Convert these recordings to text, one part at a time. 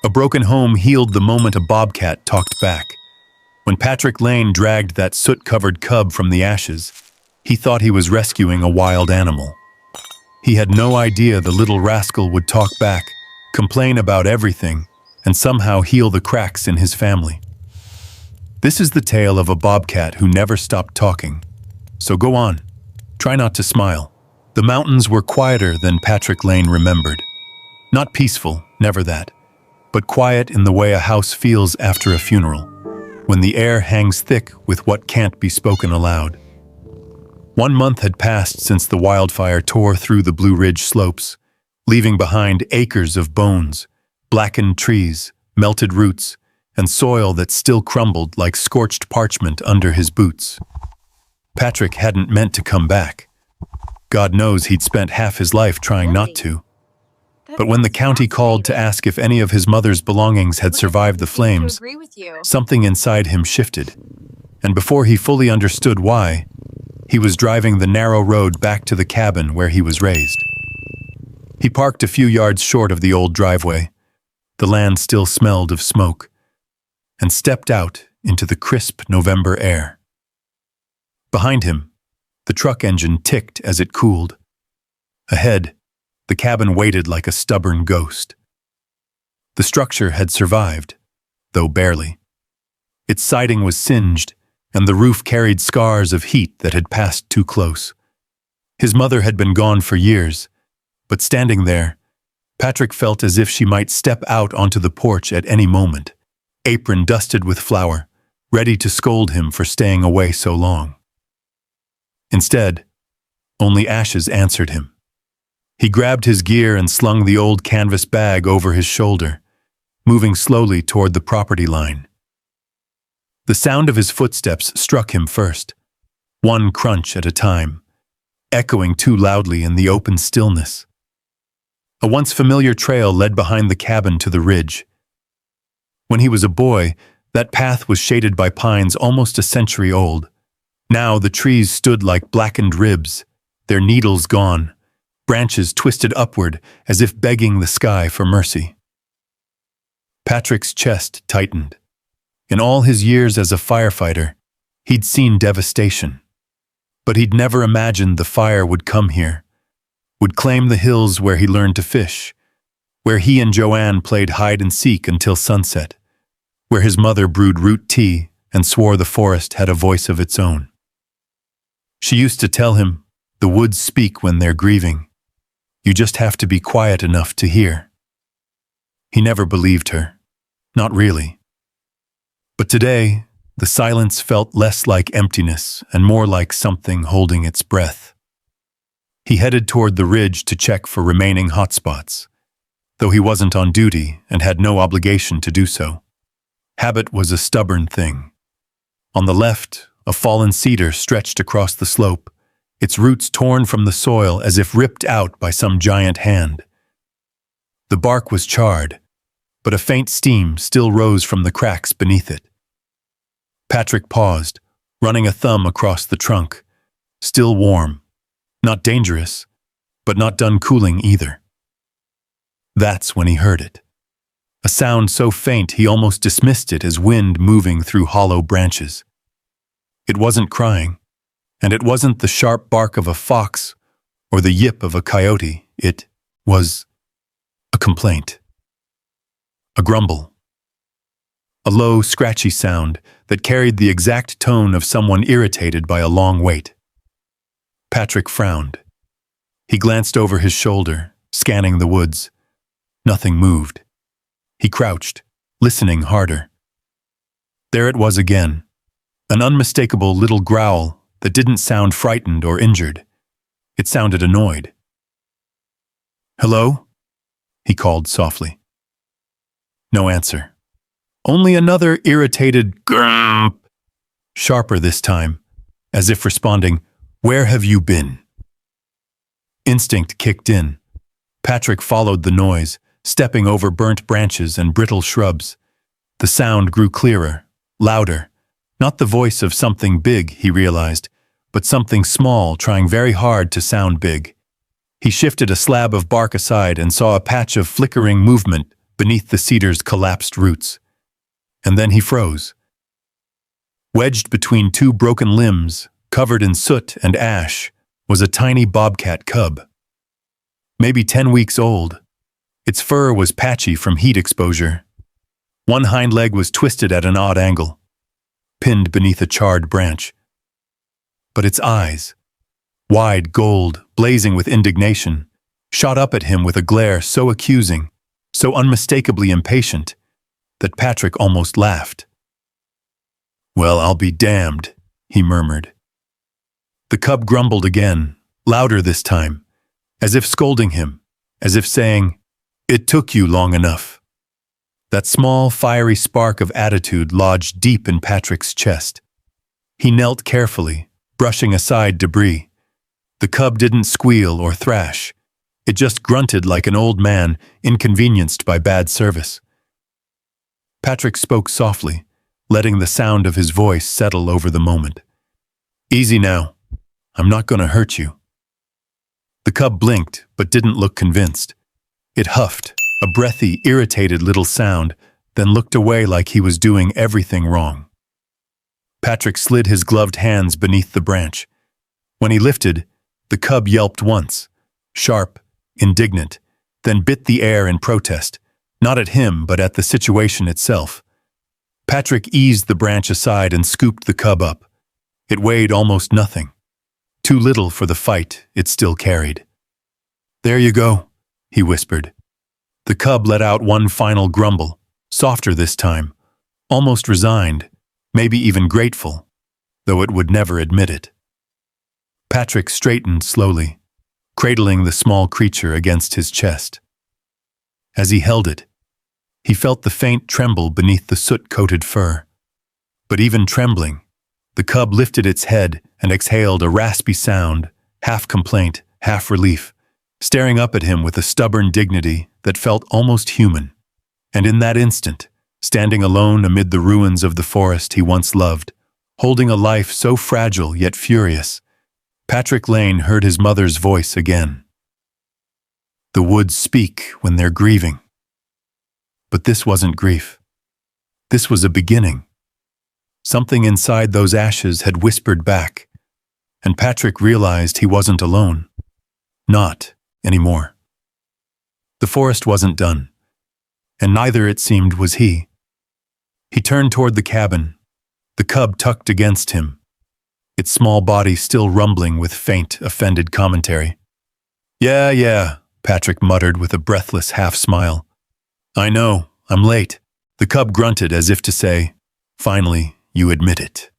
A broken home healed the moment a bobcat talked back. When Patrick Lane dragged that soot-covered cub from the ashes, he thought he was rescuing a wild animal. He had no idea the little rascal would talk back, complain about everything, and somehow heal the cracks in his family. This is the tale of a bobcat who never stopped talking. So go on, try not to smile. The mountains were quieter than Patrick Lane remembered. Not peaceful, never that, but quiet in the way a house feels after a funeral, when the air hangs thick with what can't be spoken aloud. 1 month had passed since the wildfire tore through the Blue Ridge slopes, leaving behind acres of bones, blackened trees, melted roots, and soil that still crumbled like scorched parchment under his boots. Patrick hadn't meant to come back. God knows he'd spent half his life trying not to. But when the county called to ask if any of his mother's belongings had survived the flames, something inside him shifted. And before he fully understood why, he was driving the narrow road back to the cabin where he was raised. He parked a few yards short of the old driveway. The land still smelled of smoke, and stepped out into the crisp November air. Behind him, the truck engine ticked as it cooled. Ahead, the cabin waited like a stubborn ghost. The structure had survived, though barely. Its siding was singed, and the roof carried scars of heat that had passed too close. His mother had been gone for years, but standing there, Patrick felt as if she might step out onto the porch at any moment, apron dusted with flour, ready to scold him for staying away so long. Instead, only ashes answered him. He grabbed his gear and slung the old canvas bag over his shoulder, moving slowly toward the property line. The sound of his footsteps struck him first, one crunch at a time, echoing too loudly in the open stillness. A once familiar trail led behind the cabin to the ridge. When he was a boy, that path was shaded by pines almost a century old. Now the trees stood like blackened ribs, their needles gone, branches twisted upward as if begging the sky for mercy. Patrick's chest tightened. In all his years as a firefighter, he'd seen devastation. But he'd never imagined the fire would come here, would claim the hills where he learned to fish, where he and Joanne played hide and seek until sunset, where his mother brewed root tea and swore the forest had a voice of its own. She used to tell him, the woods speak when they're grieving. You just have to be quiet enough to hear. He never believed her. Not really. But today, the silence felt less like emptiness and more like something holding its breath. He headed toward the ridge to check for remaining hotspots, though he wasn't on duty and had no obligation to do so. Habit was a stubborn thing. On the left, a fallen cedar stretched across the slope, its roots torn from the soil as if ripped out by some giant hand. The bark was charred, but a faint steam still rose from the cracks beneath it. Patrick paused, running a thumb across the trunk. Still warm. Not dangerous, but not done cooling either. That's when he heard it. A sound so faint he almost dismissed it as wind moving through hollow branches. It wasn't crying, and it wasn't the sharp bark of a fox or the yip of a coyote. It was a complaint. A grumble. A low, scratchy sound that carried the exact tone of someone irritated by a long wait. Patrick frowned. He glanced over his shoulder, scanning the woods. Nothing moved. He crouched, listening harder. There it was again, an unmistakable little growl that didn't sound frightened or injured. It sounded annoyed. "Hello?" he called softly. No answer. Only another irritated grump, sharper this time, as if responding, "Where have you been?" Instinct kicked in. Patrick followed the noise, stepping over burnt branches and brittle shrubs. The sound grew clearer, louder. Not the voice of something big, he realized, but something small trying very hard to sound big. He shifted a slab of bark aside and saw a patch of flickering movement beneath the cedar's collapsed roots. And then he froze. Wedged between two broken limbs, covered in soot and ash, was a tiny bobcat cub. Maybe 10 weeks old. Its fur was patchy from heat exposure. One hind leg was twisted at an odd angle, pinned beneath a charred branch. But its eyes, wide gold, blazing with indignation, shot up at him with a glare so accusing, so unmistakably impatient, that Patrick almost laughed. "Well, I'll be damned," he murmured. The cub grumbled again, louder this time, as if scolding him, as if saying, "It took you long enough." That small, fiery spark of attitude lodged deep in Patrick's chest. He knelt carefully, brushing aside debris. The cub didn't squeal or thrash. It just grunted like an old man inconvenienced by bad service. Patrick spoke softly, letting the sound of his voice settle over the moment. "Easy now. I'm not going to hurt you." The cub blinked, but didn't look convinced. It huffed, a breathy, irritated little sound, then looked away like he was doing everything wrong. Patrick slid his gloved hands beneath the branch. When he lifted, the cub yelped once, sharp, indignant, then bit the air in protest, not at him but at the situation itself. Patrick eased the branch aside and scooped the cub up. It weighed almost nothing, too little for the fight it still carried. "There you go," he whispered. The cub let out one final grumble, softer this time, almost resigned, maybe even grateful, though it would never admit it. Patrick straightened slowly, cradling the small creature against his chest. As he held it, he felt the faint tremble beneath the soot-coated fur. But even trembling, the cub lifted its head and exhaled a raspy sound, half complaint, half relief, staring up at him with a stubborn dignity that felt almost human. And in that instant, standing alone amid the ruins of the forest he once loved, holding a life so fragile yet furious, Patrick Lane heard his mother's voice again. "The woods speak when they're grieving." But this wasn't grief. This was a beginning. Something inside those ashes had whispered back, and Patrick realized he wasn't alone. Not anymore. The forest wasn't done, and neither, it seemed, was he. He turned toward the cabin, the cub tucked against him, its small body still rumbling with faint, offended commentary. Yeah, Patrick muttered with a breathless half-smile. "I know, I'm late." The cub grunted as if to say, "Finally, you admit it."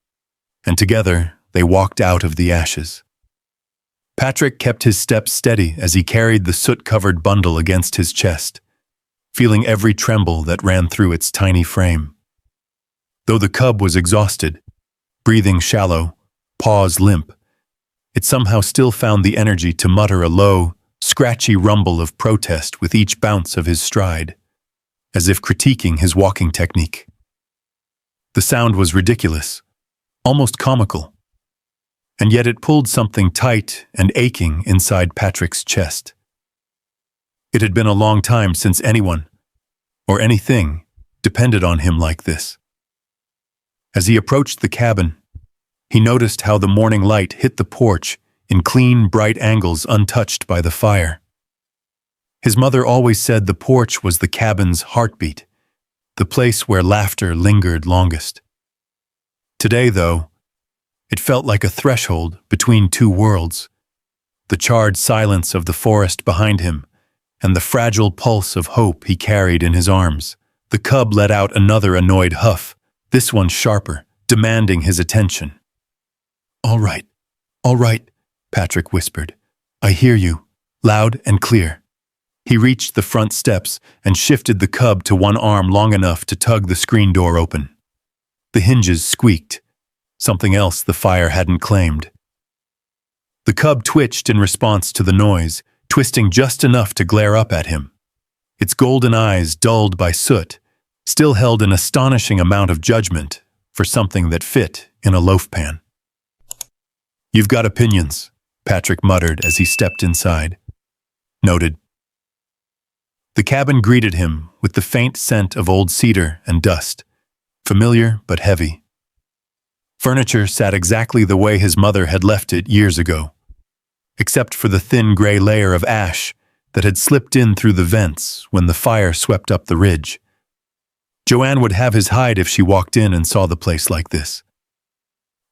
And together, they walked out of the ashes. Patrick kept his steps steady as he carried the soot-covered bundle against his chest, feeling every tremble that ran through its tiny frame. Though the cub was exhausted, breathing shallow, paws limp, it somehow still found the energy to mutter a low, scratchy rumble of protest with each bounce of his stride, as if critiquing his walking technique. The sound was ridiculous, almost comical, and yet it pulled something tight and aching inside Patrick's chest. It had been a long time since anyone, or anything, depended on him like this. As he approached the cabin, he noticed how the morning light hit the porch in clean, bright angles untouched by the fire. His mother always said the porch was the cabin's heartbeat, the place where laughter lingered longest. Today, though, it felt like a threshold between two worlds, the charred silence of the forest behind him and the fragile pulse of hope he carried in his arms. The cub let out another annoyed huff, this one sharper, demanding his attention. All right, Patrick whispered. "I hear you, loud and clear." He reached the front steps and shifted the cub to one arm long enough to tug the screen door open. The hinges squeaked, something else the fire hadn't claimed. The cub twitched in response to the noise, twisting just enough to glare up at him. Its golden eyes, dulled by soot, still held an astonishing amount of judgment for something that fit in a loaf pan. "You've got opinions," Patrick muttered as he stepped inside. "Noted." The cabin greeted him with the faint scent of old cedar and dust, familiar but heavy. Furniture sat exactly the way his mother had left it years ago, except for the thin gray layer of ash that had slipped in through the vents when the fire swept up the ridge. Joanne would have his hide if she walked in and saw the place like this.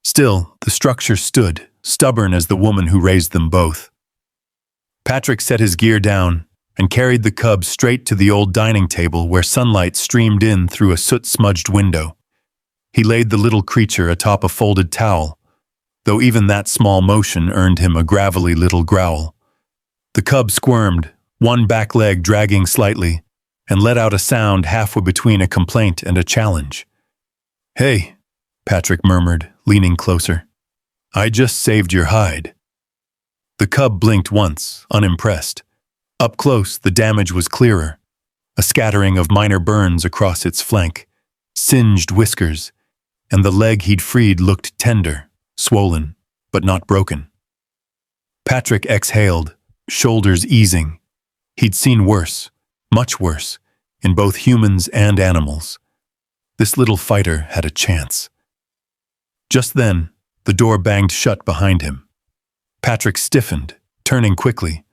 Still, the structure stood, stubborn as the woman who raised them both. Patrick set his gear down and carried the cub straight to the old dining table where sunlight streamed in through a soot-smudged window. He laid the little creature atop a folded towel, though even that small motion earned him a gravelly little growl. The cub squirmed, one back leg dragging slightly, and let out a sound halfway between a complaint and a challenge. "Hey," Patrick murmured, leaning closer. "I just saved your hide." The cub blinked once, unimpressed. Up close, the damage was clearer. A scattering of minor burns across its flank, singed whiskers, and the leg he'd freed looked tender, swollen, but not broken. Patrick exhaled, shoulders easing. He'd seen worse, much worse, in both humans and animals. This little fighter had a chance. Just then, the door banged shut behind him. Patrick stiffened, turning quickly,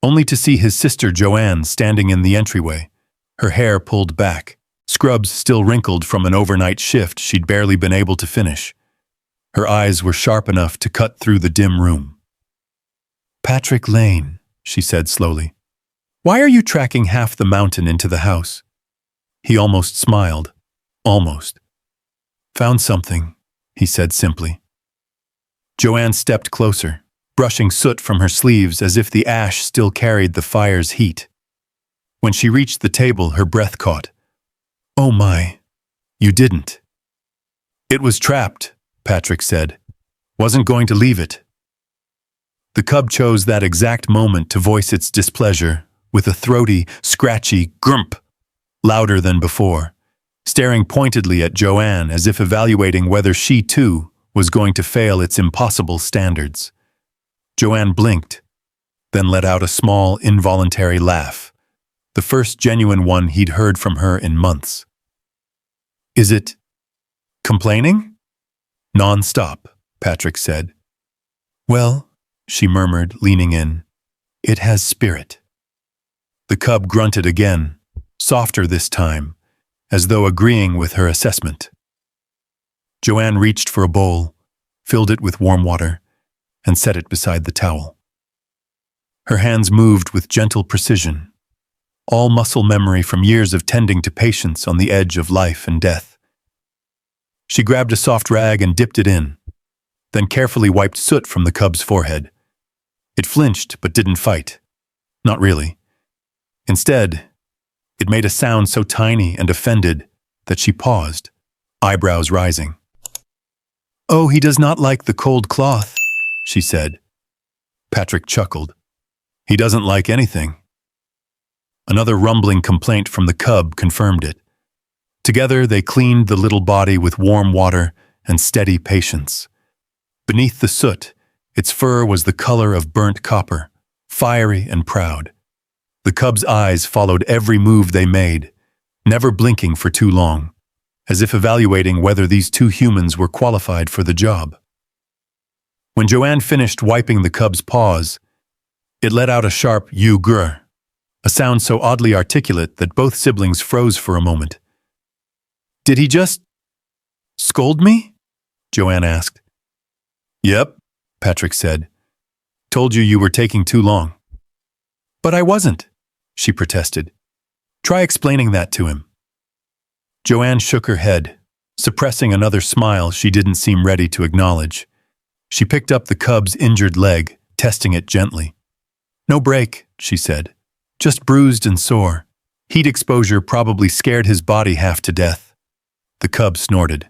only to see his sister Joanne standing in the entryway, her hair pulled back, scrubs still wrinkled from an overnight shift she'd barely been able to finish. Her eyes were sharp enough to cut through the dim room. "Patrick Lane," she said slowly. "Why are you tracking half the mountain into the house?" He almost smiled. Almost. "Found something," he said simply. Joanne stepped closer, brushing soot from her sleeves as if the ash still carried the fire's heat. When she reached the table, her breath caught. "Oh my, you didn't." "It was trapped," Patrick said. "Wasn't going to leave it." The cub chose that exact moment to voice its displeasure with a throaty, scratchy grump, louder than before, staring pointedly at Joanne as if evaluating whether she too was going to fail its impossible standards. Joanne blinked, then let out a small, involuntary laugh, the first genuine one he'd heard from her in months. "Is it complaining?" "Non-stop," Patrick said. "Well," she murmured, leaning in, "it has spirit." The cub grunted again, softer this time, as though agreeing with her assessment. Joanne reached for a bowl, filled it with warm water, and set it beside the towel. Her hands moved with gentle precision, all muscle memory from years of tending to patients on the edge of life and death. She grabbed a soft rag and dipped it in, then carefully wiped soot from the cub's forehead. It flinched but didn't fight. Not really. Instead, it made a sound so tiny and offended that she paused, eyebrows rising. "Oh, he does not like the cold cloth," she said. Patrick chuckled. "He doesn't like anything." Another rumbling complaint from the cub confirmed it. Together, they cleaned the little body with warm water and steady patience. Beneath the soot, its fur was the color of burnt copper, fiery and proud. The cub's eyes followed every move they made, never blinking for too long, as if evaluating whether these two humans were qualified for the job. When Joanne finished wiping the cub's paws, it let out a sharp "you grr," a sound so oddly articulate that both siblings froze for a moment. "Did he just scold me?" Joanne asked. "Yep," Patrick said. "Told you were taking too long." "But I wasn't," she protested. "Try explaining that to him." Joanne shook her head, suppressing another smile she didn't seem ready to acknowledge. She picked up the cub's injured leg, testing it gently. "No break," she said. "Just bruised and sore. Heat exposure probably scared his body half to death." The cub snorted.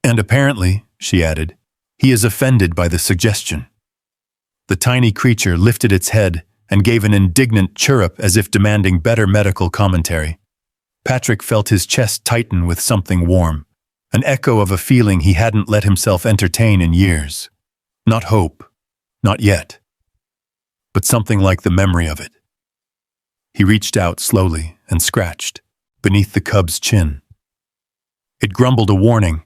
"And apparently," she added, "he is offended by the suggestion." The tiny creature lifted its head and gave an indignant chirrup as if demanding better medical commentary. Patrick felt his chest tighten with something warm, an echo of a feeling he hadn't let himself entertain in years. Not hope, not yet, but something like the memory of it. He reached out slowly and scratched beneath the cub's chin. It grumbled a warning,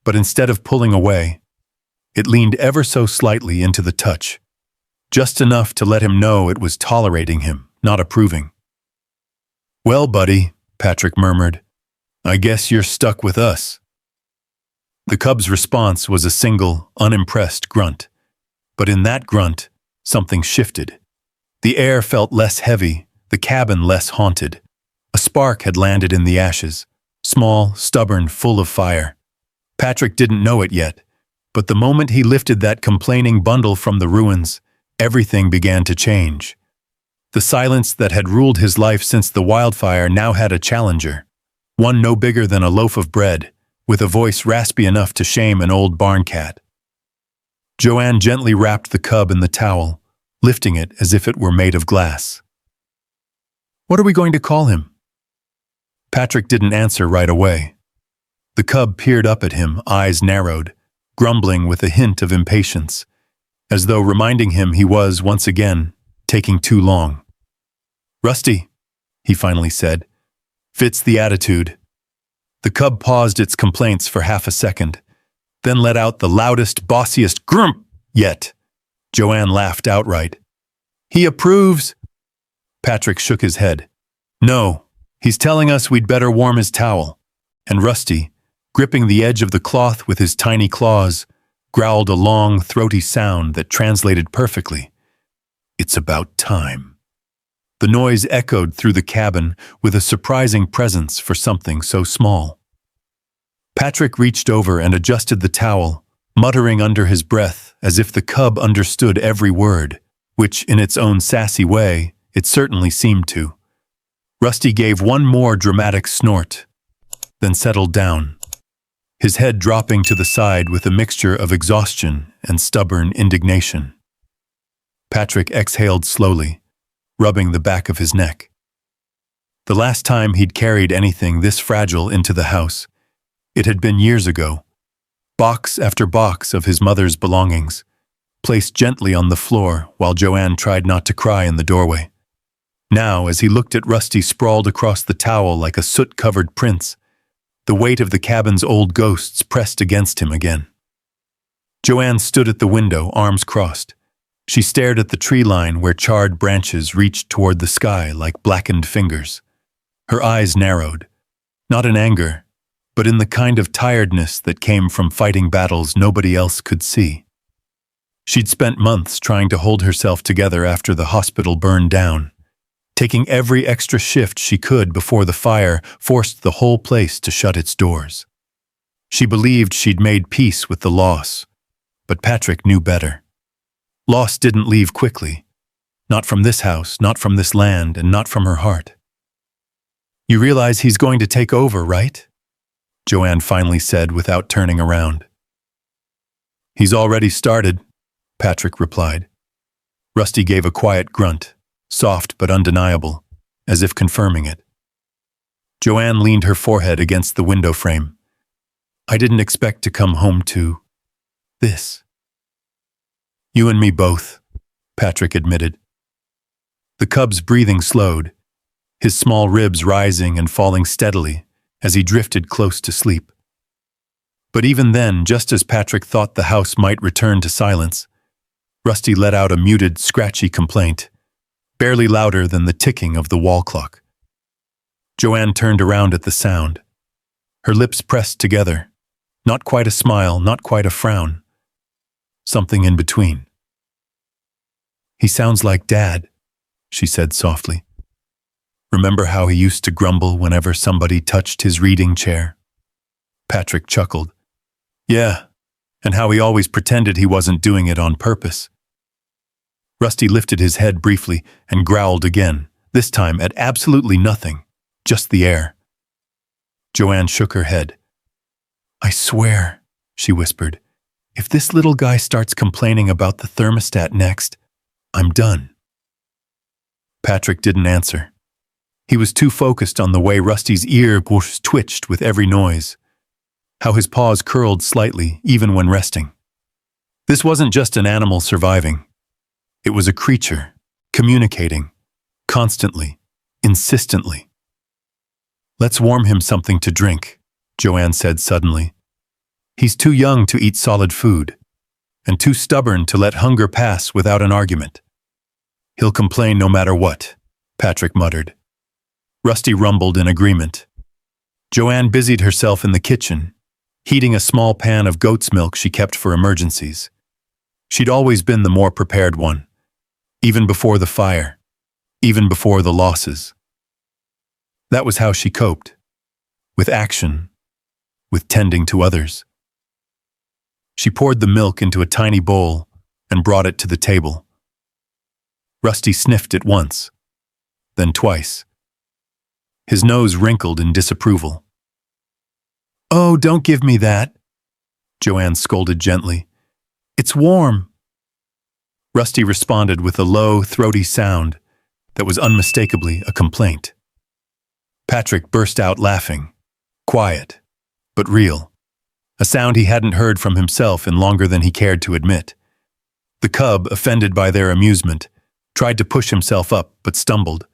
but instead of pulling away, it leaned ever so slightly into the touch, just enough to let him know it was tolerating him, not approving. "Well, buddy," Patrick murmured, "I guess you're stuck with us." The cub's response was a single, unimpressed grunt. But in that grunt, something shifted. The air felt less heavy, the cabin less haunted. A spark had landed in the ashes, small, stubborn, full of fire. Patrick didn't know it yet, but the moment he lifted that complaining bundle from the ruins, everything began to change. The silence that had ruled his life since the wildfire now had a challenger, one no bigger than a loaf of bread, with a voice raspy enough to shame an old barn cat. Joanne gently wrapped the cub in the towel, lifting it as if it were made of glass. "What are we going to call him?" Patrick didn't answer right away. The cub peered up at him, eyes narrowed, grumbling with a hint of impatience, as though reminding him he was, once again, taking too long. "Rusty," he finally said. "Fits the attitude." The cub paused its complaints for half a second, then let out the loudest, bossiest grump yet. Joanne laughed outright. "He approves." Patrick shook his head. "No, he's telling us we'd better warm his towel." And Rusty, gripping the edge of the cloth with his tiny claws, growled a long, throaty sound that translated perfectly. "It's about time." The noise echoed through the cabin with a surprising presence for something so small. Patrick reached over and adjusted the towel, muttering under his breath as if the cub understood every word, which, in its own sassy way, it certainly seemed to. Rusty gave one more dramatic snort, then settled down, his head dropping to the side with a mixture of exhaustion and stubborn indignation. Patrick exhaled slowly, rubbing the back of his neck. The last time he'd carried anything this fragile into the house, it had been years ago. Box after box of his mother's belongings, placed gently on the floor while Joanne tried not to cry in the doorway. Now, as he looked at Rusty sprawled across the towel like a soot-covered prince, the weight of the cabin's old ghosts pressed against him again. Joanne stood at the window, arms crossed. She stared at the tree line where charred branches reached toward the sky like blackened fingers. Her eyes narrowed, not in anger, but in the kind of tiredness that came from fighting battles nobody else could see. She'd spent months trying to hold herself together after the hospital burned down, taking every extra shift she could before the fire forced the whole place to shut its doors. She believed she'd made peace with the loss, but Patrick knew better. Loss didn't leave quickly. Not from this house, not from this land, and not from her heart. "You realize he's going to take over, right?" Joanne finally said without turning around. "He's already started," Patrick replied. Rusty gave a quiet grunt, soft but undeniable, as if confirming it. Joanne leaned her forehead against the window frame. "I didn't expect to come home to this." "You and me both," Patrick admitted. The cub's breathing slowed, his small ribs rising and falling steadily as he drifted close to sleep. But even then, just as Patrick thought the house might return to silence, Rusty let out a muted, scratchy complaint, barely louder than the ticking of the wall clock. Joanne turned around at the sound, her lips pressed together, not quite a smile, not quite a frown. Something in between. "He sounds like Dad," she said softly. "Remember how he used to grumble whenever somebody touched his reading chair?" Patrick chuckled. "Yeah, and how he always pretended he wasn't doing it on purpose." Rusty lifted his head briefly and growled again, this time at absolutely nothing, just the air. Joanne shook her head. "I swear," she whispered, "if this little guy starts complaining about the thermostat next, I'm done." Patrick didn't answer. He was too focused on the way Rusty's ear twitched with every noise, how his paws curled slightly even when resting. This wasn't just an animal surviving. It was a creature, communicating, constantly, insistently. "Let's warm him something to drink," Joanne said suddenly. "He's too young to eat solid food, and too stubborn to let hunger pass without an argument." "He'll complain no matter what," Patrick muttered. Rusty rumbled in agreement. Joanne busied herself in the kitchen, heating a small pan of goat's milk she kept for emergencies. She'd always been the more prepared one, even before the fire, even before the losses. That was how she coped, with action, with tending to others. She poured the milk into a tiny bowl and brought it to the table. Rusty sniffed it once, then twice. His nose wrinkled in disapproval. "Oh, don't give me that," Joanne scolded gently. "It's warm." Rusty responded with a low, throaty sound that was unmistakably a complaint. Patrick burst out laughing, quiet, but real, a sound he hadn't heard from himself in longer than he cared to admit. The cub, offended by their amusement, tried to push himself up but stumbled.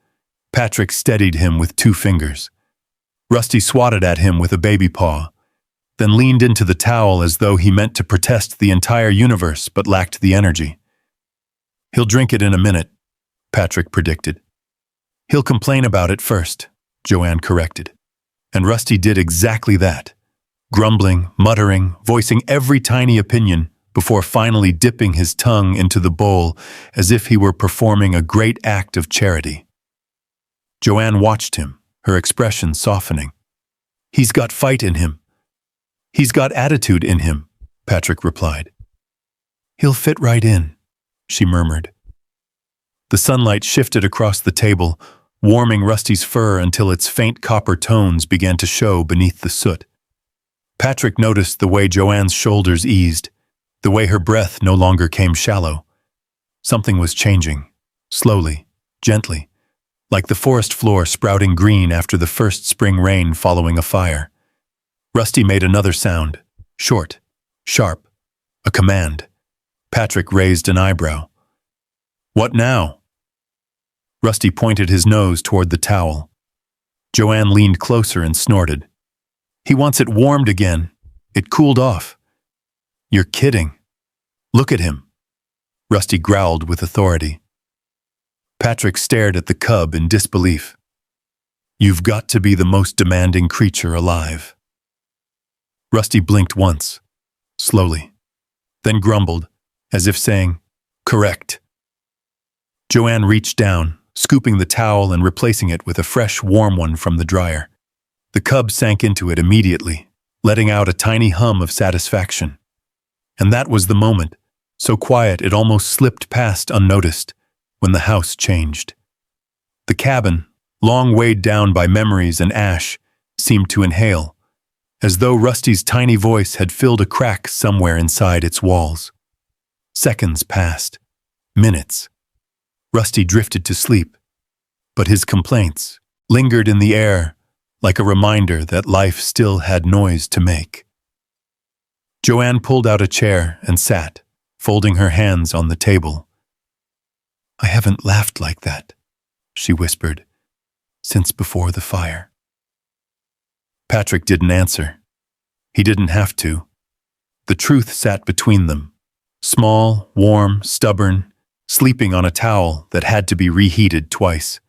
Patrick steadied him with 2 fingers. Rusty swatted at him with a baby paw, then leaned into the towel as though he meant to protest the entire universe but lacked the energy. "He'll drink it in a minute," Patrick predicted. "He'll complain about it first," Joanne corrected. And Rusty did exactly that, grumbling, muttering, voicing every tiny opinion before finally dipping his tongue into the bowl as if he were performing a great act of charity. Joanne watched him, her expression softening. "He's got fight in him. He's got attitude in him," Patrick replied. "He'll fit right in," she murmured. The sunlight shifted across the table, warming Rusty's fur until its faint copper tones began to show beneath the soot. Patrick noticed the way Joanne's shoulders eased, the way her breath no longer came shallow. Something was changing, slowly, gently, like the forest floor sprouting green after the first spring rain following a fire. Rusty made another sound, short, sharp, a command. Patrick raised an eyebrow. "What now?" Rusty pointed his nose toward the towel. Joanne leaned closer and snorted. "He wants it warmed again. It cooled off." "You're kidding. Look at him," Rusty growled with authority. Patrick stared at the cub in disbelief. "You've got to be the most demanding creature alive." Rusty blinked once, slowly, then grumbled, as if saying, "Correct." Joanne reached down, scooping the towel and replacing it with a fresh, warm one from the dryer. The cub sank into it immediately, letting out a tiny hum of satisfaction. And that was the moment, so quiet it almost slipped past unnoticed, when the house changed. The cabin, long weighed down by memories and ash, seemed to inhale, as though Rusty's tiny voice had filled a crack somewhere inside its walls. Seconds passed, minutes. Rusty drifted to sleep, but his complaints lingered in the air like a reminder that life still had noise to make. Joanne pulled out a chair and sat, folding her hands on the table. "I haven't laughed like that," she whispered, "since before the fire." Patrick didn't answer. He didn't have to. The truth sat between them, small, warm, stubborn, sleeping on a towel that had to be reheated twice.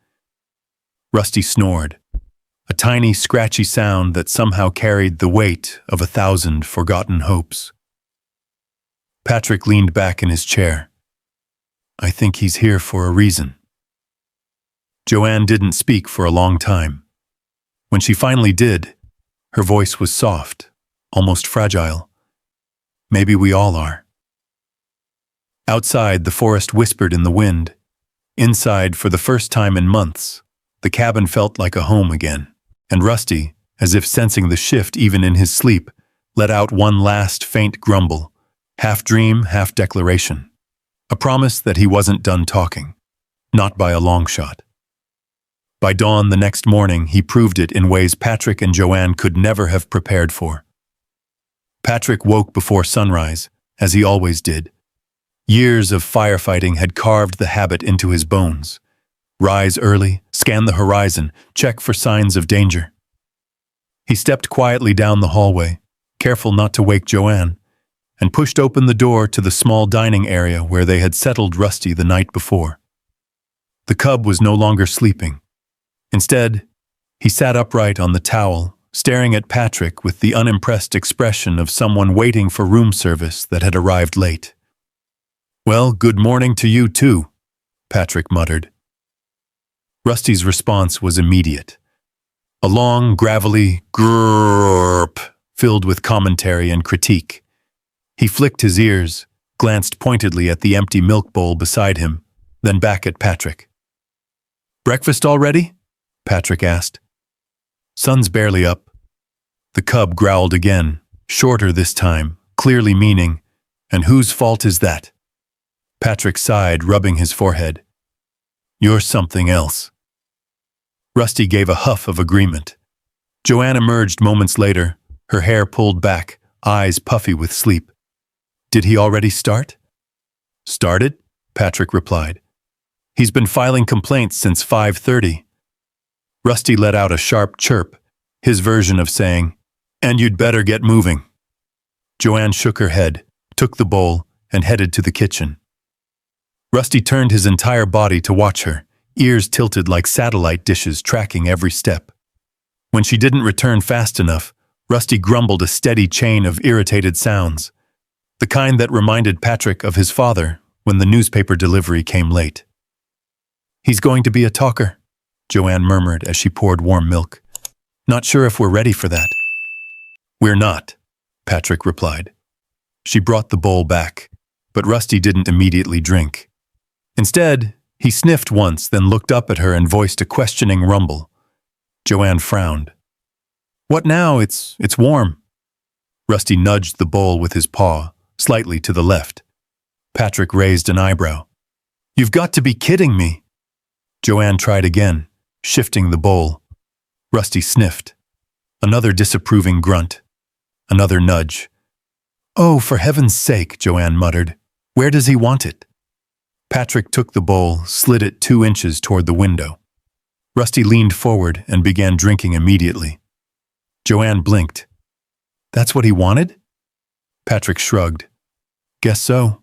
Rusty snored, a tiny, scratchy sound that somehow carried the weight of 1,000 forgotten hopes. Patrick leaned back in his chair. "I think he's here for a reason." Joanne didn't speak for a long time. When she finally did, her voice was soft, almost fragile. "Maybe we all are." Outside, the forest whispered in the wind. Inside, for the first time in months, the cabin felt like a home again. And Rusty, as if sensing the shift even in his sleep, let out one last faint grumble, half dream, half declaration. A promise that he wasn't done talking, not by a long shot. By dawn the next morning, he proved it in ways Patrick and Joanne could never have prepared for. Patrick woke before sunrise, as he always did. Years of firefighting had carved the habit into his bones. Rise early, scan the horizon, check for signs of danger. He stepped quietly down the hallway, careful not to wake Joanne, and pushed open the door to the small dining area where they had settled Rusty the night before. The cub was no longer sleeping. Instead, he sat upright on the towel, staring at Patrick with the unimpressed expression of someone waiting for room service that had arrived late. "Well, good morning to you too," Patrick muttered. Rusty's response was immediate. A long, gravelly grrrp filled with commentary and critique. He flicked his ears, glanced pointedly at the empty milk bowl beside him, then back at Patrick. "Breakfast already?" Patrick asked. "Sun's barely up." The cub growled again, shorter this time, clearly meaning, "And whose fault is that?" Patrick sighed, rubbing his forehead. "You're something else." Rusty gave a huff of agreement. Joanne emerged moments later, her hair pulled back, eyes puffy with sleep. "Did he already start?" "Started?" Patrick replied. "He's been filing complaints since 5:30. Rusty let out a sharp chirp, his version of saying, "And you'd better get moving." Joanne shook her head, took the bowl, and headed to the kitchen. Rusty turned his entire body to watch her, ears tilted like satellite dishes tracking every step. When she didn't return fast enough, Rusty grumbled a steady chain of irritated sounds, the kind that reminded Patrick of his father when the newspaper delivery came late. "He's going to be a talker," Joanne murmured as she poured warm milk. "Not sure if we're ready for that." "We're not," Patrick replied. She brought the bowl back, but Rusty didn't immediately drink. Instead, he sniffed once, then looked up at her and voiced a questioning rumble. Joanne frowned. "What now? It's warm." Rusty nudged the bowl with his paw, slightly to the left. Patrick raised an eyebrow. "You've got to be kidding me." Joanne tried again, shifting the bowl. Rusty sniffed. Another disapproving grunt. Another nudge. "Oh, for heaven's sake," Joanne muttered. "Where does he want it?" Patrick took the bowl, slid it 2 inches toward the window. Rusty leaned forward and began drinking immediately. Joanne blinked. "That's what he wanted?" Patrick shrugged. "Guess so."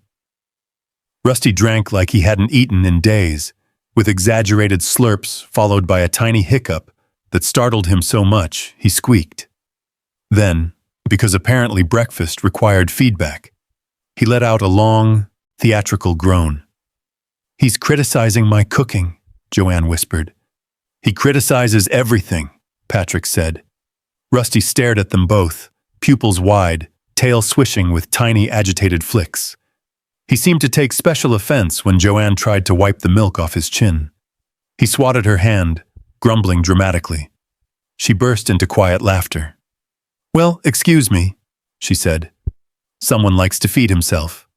Rusty drank like he hadn't eaten in days, with exaggerated slurps followed by a tiny hiccup that startled him so much he squeaked. Then, because apparently breakfast required feedback, he let out a long, theatrical groan. "He's criticizing my cooking," Joanne whispered. "He criticizes everything," Patrick said. Rusty stared at them both, pupils wide, tail swishing with tiny agitated flicks. He seemed to take special offense when Joanne tried to wipe the milk off his chin. He swatted her hand, grumbling dramatically. She burst into quiet laughter. "Well, excuse me," she said. "Someone likes to feed himself."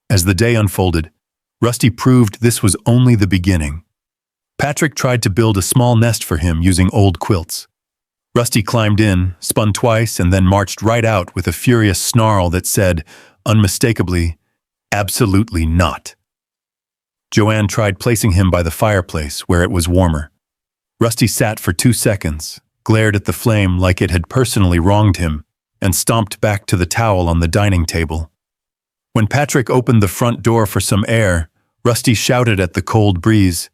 As the day unfolded, Rusty proved this was only the beginning. Patrick tried to build a small nest for him using old quilts. Rusty climbed in, spun twice, and then marched right out with a furious snarl that said, unmistakably, "Absolutely not." Joanne tried placing him by the fireplace where it was warmer. Rusty sat for 2 seconds, glared at the flame like it had personally wronged him, and stomped back to the towel on the dining table. When Patrick opened the front door for some air, Rusty shouted at the cold breeze.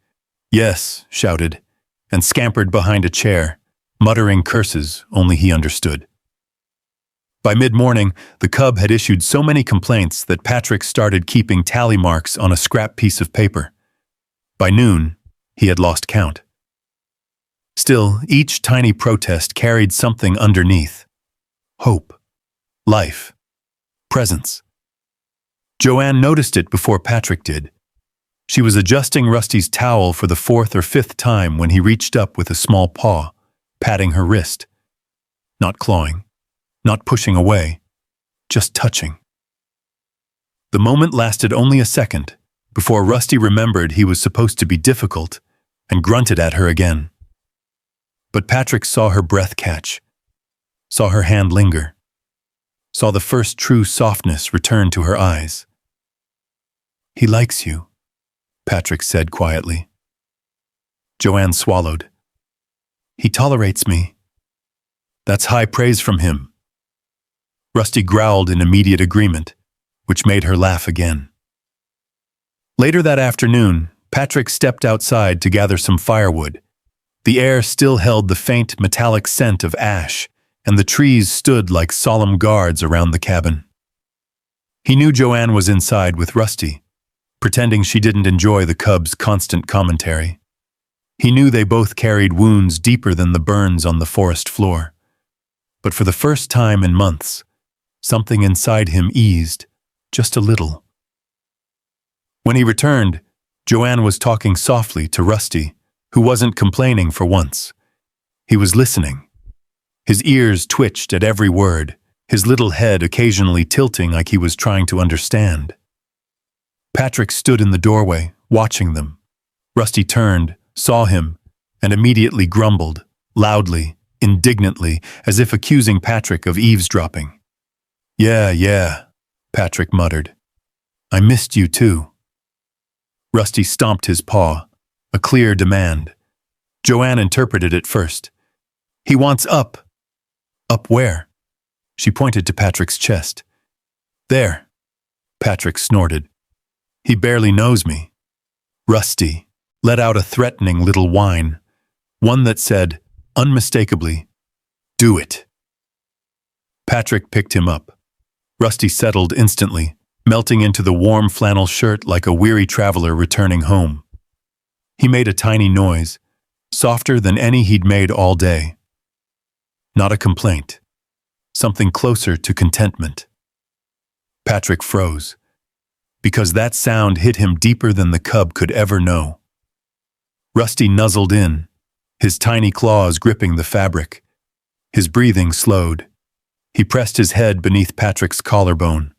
"Yes," shouted, and scampered behind a chair, muttering curses only he understood. By mid-morning, the cub had issued so many complaints that Patrick started keeping tally marks on a scrap piece of paper. By noon, he had lost count. Still, each tiny protest carried something underneath. Hope. Life. Presence. Joanne noticed it before Patrick did. She was adjusting Rusty's towel for the 4th or 5th time when he reached up with a small paw, patting her wrist. Not clawing, not pushing away, just touching. The moment lasted only a second before Rusty remembered he was supposed to be difficult and grunted at her again. But Patrick saw her breath catch, saw her hand linger, saw the first true softness return to her eyes. "He likes you," Patrick said quietly. Joanne swallowed. He tolerates me. That's high praise from him. Rusty growled in immediate agreement, which made her laugh again. Later that afternoon, Patrick stepped outside to gather some firewood. The air still held the faint metallic scent of ash, and the trees stood like solemn guards around the cabin. He knew Joanne was inside with Rusty, pretending she didn't enjoy the cub's constant commentary. He knew they both carried wounds deeper than the burns on the forest floor. But for the first time in months, something inside him eased, just a little. When he returned, Joanne was talking softly to Rusty, who wasn't complaining for once. He was listening. His ears twitched at every word, his little head occasionally tilting like he was trying to understand. Patrick stood in the doorway, watching them. Rusty turned, saw him, and immediately grumbled, loudly, indignantly, as if accusing Patrick of eavesdropping. Yeah, Patrick muttered. I missed you too. Rusty stomped his paw, a clear demand. Joanne interpreted it first. He wants up. Up where? She pointed to Patrick's chest. There. Patrick snorted. He barely knows me. Rusty let out a threatening little whine, one that said, unmistakably, do it. Patrick picked him up. Rusty settled instantly, melting into the warm flannel shirt like a weary traveler returning home. He made a tiny noise, softer than any he'd made all day. Not a complaint. Something closer to contentment. Patrick froze, because that sound hit him deeper than the cub could ever know. Rusty nuzzled in, his tiny claws gripping the fabric. His breathing slowed. He pressed his head beneath Patrick's collarbone.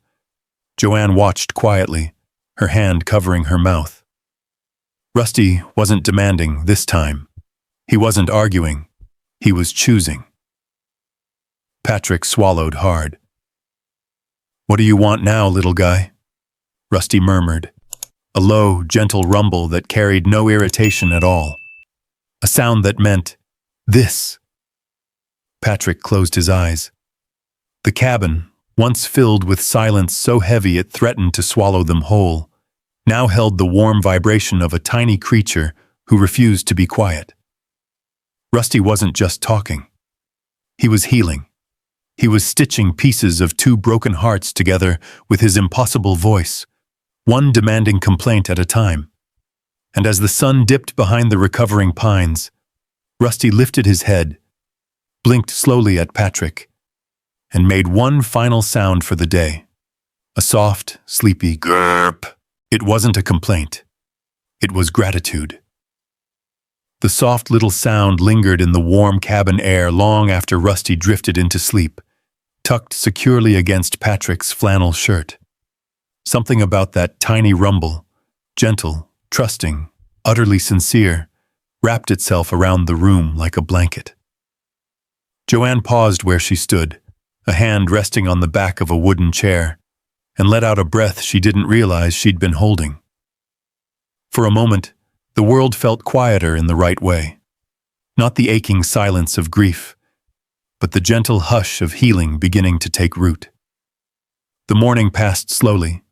Joanne watched quietly, her hand covering her mouth. Rusty wasn't demanding this time. He wasn't arguing. He was choosing. Patrick swallowed hard. What do you want now, little guy? Rusty murmured, a low, gentle rumble that carried no irritation at all. A sound that meant, this. Patrick closed his eyes. The cabin, once filled with silence so heavy it threatened to swallow them whole, now held the warm vibration of a tiny creature who refused to be quiet. Rusty wasn't just talking. He was healing. He was stitching pieces of two broken hearts together with his impossible voice, one demanding complaint at a time. And as the sun dipped behind the recovering pines, Rusty lifted his head, blinked slowly at Patrick, and made one final sound for the day. A soft, sleepy grrrp. It wasn't a complaint. It was gratitude. The soft little sound lingered in the warm cabin air long after Rusty drifted into sleep, tucked securely against Patrick's flannel shirt. Something about that tiny rumble, gentle, trusting, utterly sincere, wrapped itself around the room like a blanket. Joanne paused where she stood, a hand resting on the back of a wooden chair, and let out a breath she didn't realize she'd been holding. For a moment, the world felt quieter in the right way. Not the aching silence of grief, but the gentle hush of healing beginning to take root. The morning passed slowly,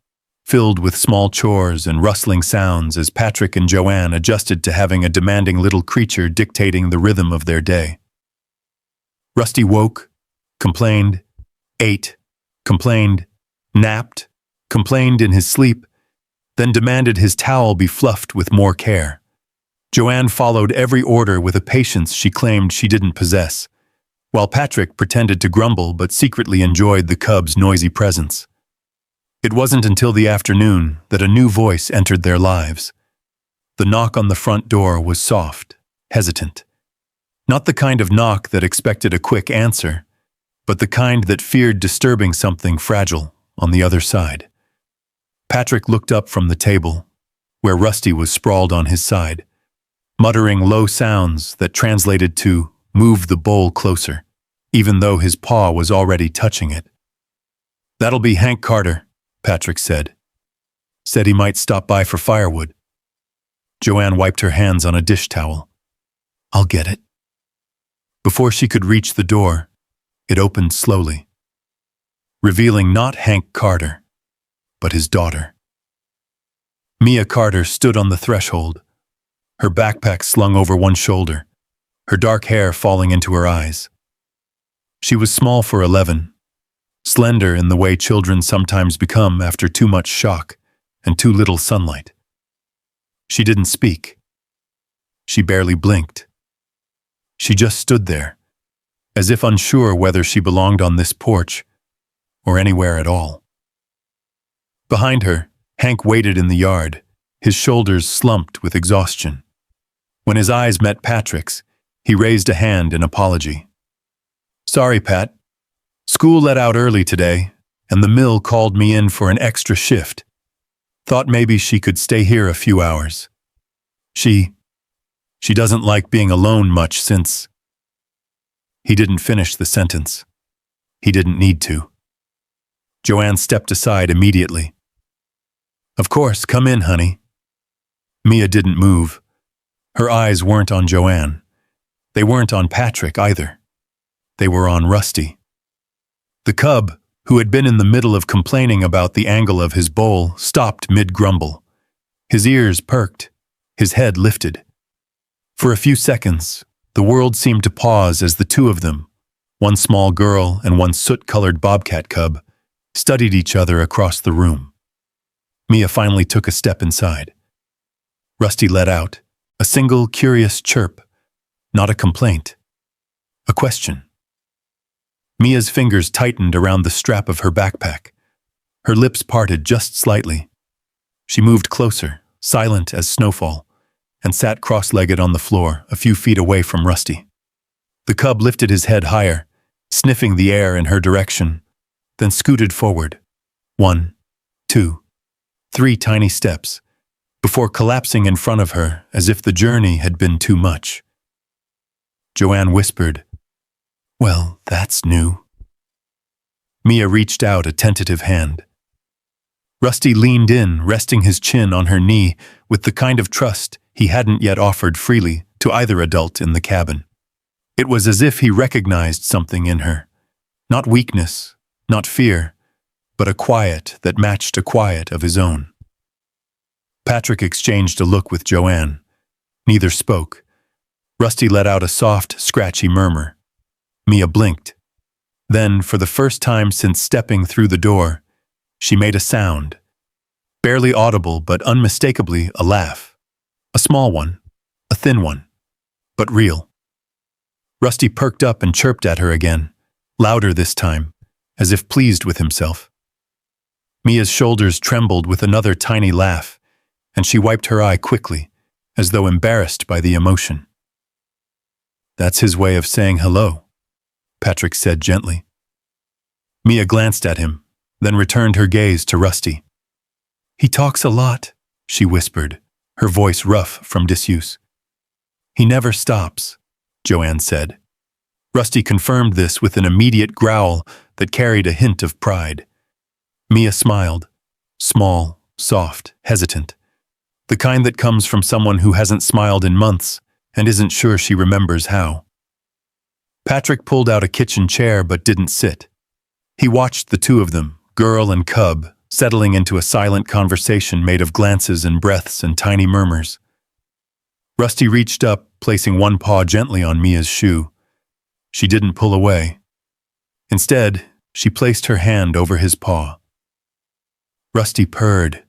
filled with small chores and rustling sounds as Patrick and Joanne adjusted to having a demanding little creature dictating the rhythm of their day. Rusty woke, complained, ate, complained, napped, complained in his sleep, then demanded his towel be fluffed with more care. Joanne followed every order with a patience she claimed she didn't possess, while Patrick pretended to grumble but secretly enjoyed the cub's noisy presence. It wasn't until the afternoon that a new voice entered their lives. The knock on the front door was soft, hesitant. Not the kind of knock that expected a quick answer, but the kind that feared disturbing something fragile on the other side. Patrick looked up from the table, where Rusty was sprawled on his side, muttering low sounds that translated to move the bowl closer, even though his paw was already touching it. That'll be Hank Carter, Patrick said. Said he might stop by for firewood. Joanne wiped her hands on a dish towel, I'll get it. Before she could reach the door, it opened slowly, revealing not Hank Carter, but his daughter. Mia Carter stood on the threshold, her backpack slung over one shoulder, her dark hair falling into her eyes. She was small for 11, slender in the way children sometimes become after too much shock and too little sunlight. She didn't speak. She barely blinked. She just stood there, as if unsure whether she belonged on this porch or anywhere at all. Behind her, Hank waited in the yard, his shoulders slumped with exhaustion. When his eyes met Patrick's, he raised a hand in apology. Sorry, Pat. School let out early today, and the mill called me in for an extra shift. Thought maybe she could stay here a few hours. She doesn't like being alone much since... He didn't finish the sentence. He didn't need to. Joanne stepped aside immediately. Of course, come in, honey. Mia didn't move. Her eyes weren't on Joanne. They weren't on Patrick either. They were on Rusty. The cub, who had been in the middle of complaining about the angle of his bowl, stopped mid-grumble. His ears perked, his head lifted. For a few seconds, the world seemed to pause as the two of them, one small girl and one soot-colored bobcat cub, studied each other across the room. Mia finally took a step inside. Rusty let out a single curious chirp, not a complaint, a question. Mia's fingers tightened around the strap of her backpack. Her lips parted just slightly. She moved closer, silent as snowfall, and sat cross-legged on the floor a few feet away from Rusty. The cub lifted his head higher, sniffing the air in her direction, then scooted forward. 1, 2, 3 tiny steps, before collapsing in front of her as if the journey had been too much. Joanne whispered, Well, that's new. Mia reached out a tentative hand. Rusty leaned in, resting his chin on her knee with the kind of trust he hadn't yet offered freely to either adult in the cabin. It was as if he recognized something in her. Not weakness, not fear, but a quiet that matched a quiet of his own. Patrick exchanged a look with Joanne. Neither spoke. Rusty let out a soft, scratchy murmur. Mia blinked. Then, for the first time since stepping through the door, she made a sound. Barely audible, but unmistakably a laugh. A small one, a thin one, but real. Rusty perked up and chirped at her again, louder this time, as if pleased with himself. Mia's shoulders trembled with another tiny laugh, and she wiped her eye quickly, as though embarrassed by the emotion. That's his way of saying hello, Patrick said gently. Mia glanced at him, then returned her gaze to Rusty. He talks a lot, she whispered, her voice rough from disuse. He never stops, Joanne said. Rusty confirmed this with an immediate growl that carried a hint of pride. Mia smiled, small, soft, hesitant, the kind that comes from someone who hasn't smiled in months and isn't sure she remembers how. Patrick pulled out a kitchen chair but didn't sit. He watched the two of them, girl and cub, settling into a silent conversation made of glances and breaths and tiny murmurs. Rusty reached up, placing one paw gently on Mia's shoe. She didn't pull away. Instead, she placed her hand over his paw. Rusty purred,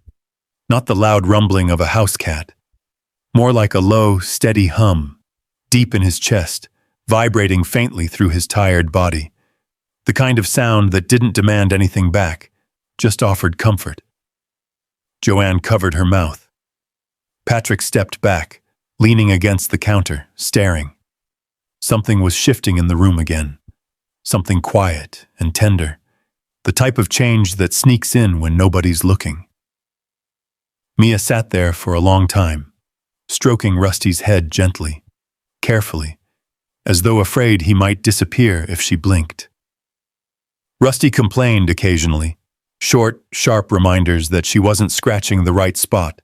not the loud rumbling of a house cat, more like a low, steady hum, deep in his chest, vibrating faintly through his tired body. The kind of sound that didn't demand anything back, just offered comfort. Joanne covered her mouth. Patrick stepped back, leaning against the counter, staring. Something was shifting in the room again. Something quiet and tender. The type of change that sneaks in when nobody's looking. Mia sat there for a long time, stroking Rusty's head gently, carefully, as though afraid he might disappear if she blinked. Rusty complained occasionally, short, sharp reminders that she wasn't scratching the right spot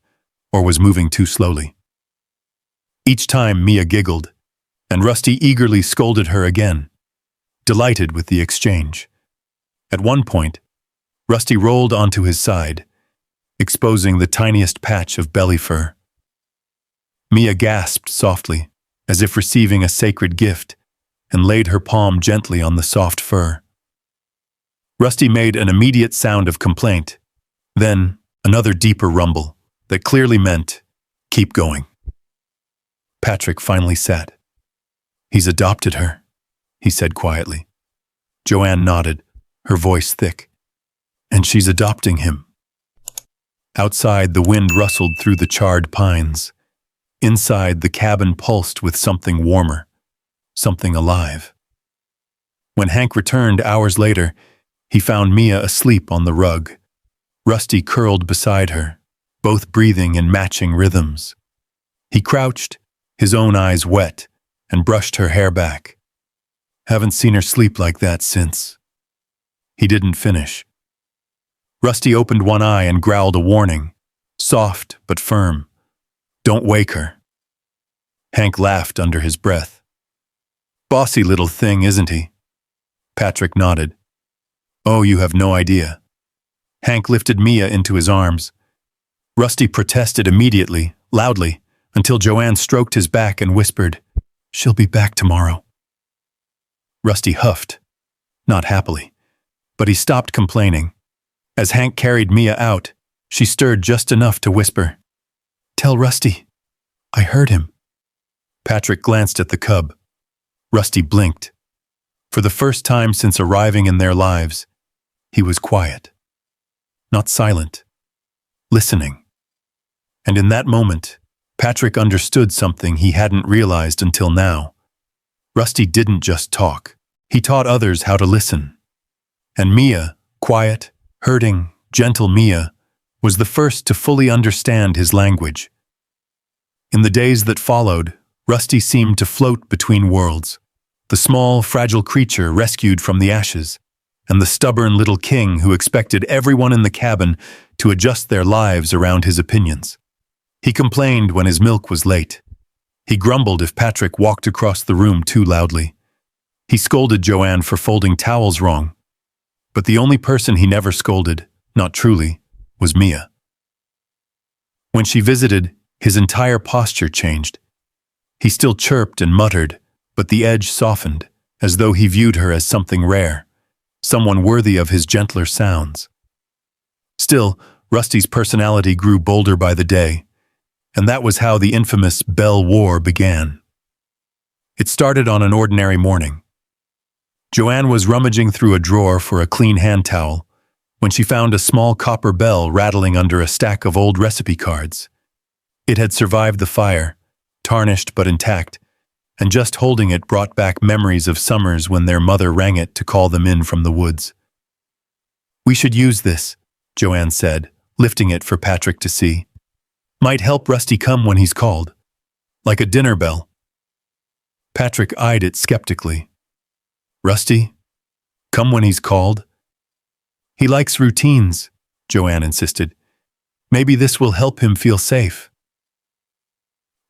or was moving too slowly. Each time Mia giggled, and Rusty eagerly scolded her again, delighted with the exchange. At one point, Rusty rolled onto his side, exposing the tiniest patch of belly fur. Mia gasped softly, as if receiving a sacred gift, and laid her palm gently on the soft fur. Rusty made an immediate sound of complaint, then another deeper rumble that clearly meant, "Keep going." Patrick finally sat. "He's adopted her," he said quietly. Joanne nodded, her voice thick. "And she's adopting him." Outside, the wind rustled through the charred pines. Inside, the cabin pulsed with something warmer, something alive. When Hank returned hours later, he found Mia asleep on the rug, Rusty curled beside her, both breathing in matching rhythms. He crouched, his own eyes wet, and brushed her hair back. "Haven't seen her sleep like that since." He didn't finish. Rusty opened one eye and growled a warning, soft but firm. "Don't wake her." Hank laughed under his breath. "Bossy little thing, isn't he?" Patrick nodded. "Oh, you have no idea." Hank lifted Mia into his arms. Rusty protested immediately, loudly, until Joanne stroked his back and whispered, "She'll be back tomorrow." Rusty huffed, not happily, but he stopped complaining. As Hank carried Mia out, she stirred just enough to whisper, "Tell Rusty. I heard him." Patrick glanced at the cub. Rusty blinked. For the first time since arriving in their lives, he was quiet. Not silent. Listening. And in that moment, Patrick understood something he hadn't realized until now. Rusty didn't just talk. He taught others how to listen. And Mia, quiet, hurting, gentle Mia, was the first to fully understand his language. In the days that followed, Rusty seemed to float between worlds. The small, fragile creature rescued from the ashes, and the stubborn little king who expected everyone in the cabin to adjust their lives around his opinions. He complained when his milk was late. He grumbled if Patrick walked across the room too loudly. He scolded Joanne for folding towels wrong. But the only person he never scolded, not truly, was Mia. When she visited, his entire posture changed. He still chirped and muttered, but the edge softened, as though he viewed her as something rare, someone worthy of his gentler sounds. Still, Rusty's personality grew bolder by the day, and that was how the infamous Bell War began. It started on an ordinary morning. Joanne was rummaging through a drawer for a clean hand towel when she found a small copper bell rattling under a stack of old recipe cards. It had survived the fire, tarnished but intact, and just holding it brought back memories of summers when their mother rang it to call them in from the woods. "We should use this," Joanne said, lifting it for Patrick to see. "Might help Rusty come when he's called. Like a dinner bell." Patrick eyed it skeptically. "Rusty? Come when he's called?" "He likes routines," Joanne insisted. "Maybe this will help him feel safe."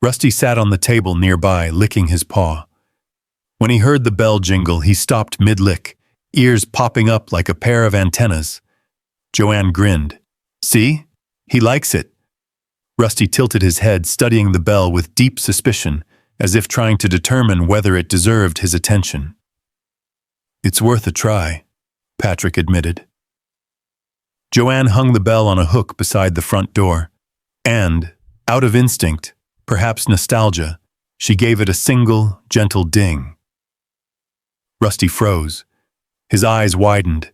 Rusty sat on the table nearby, licking his paw. When he heard the bell jingle, he stopped mid-lick, ears popping up like a pair of antennas. Joanne grinned. "See? He likes it." Rusty tilted his head, studying the bell with deep suspicion, as if trying to determine whether it deserved his attention. "It's worth a try," Patrick admitted. Joanne hung the bell on a hook beside the front door, and, out of instinct, perhaps nostalgia, she gave it a single, gentle ding. Rusty froze. His eyes widened.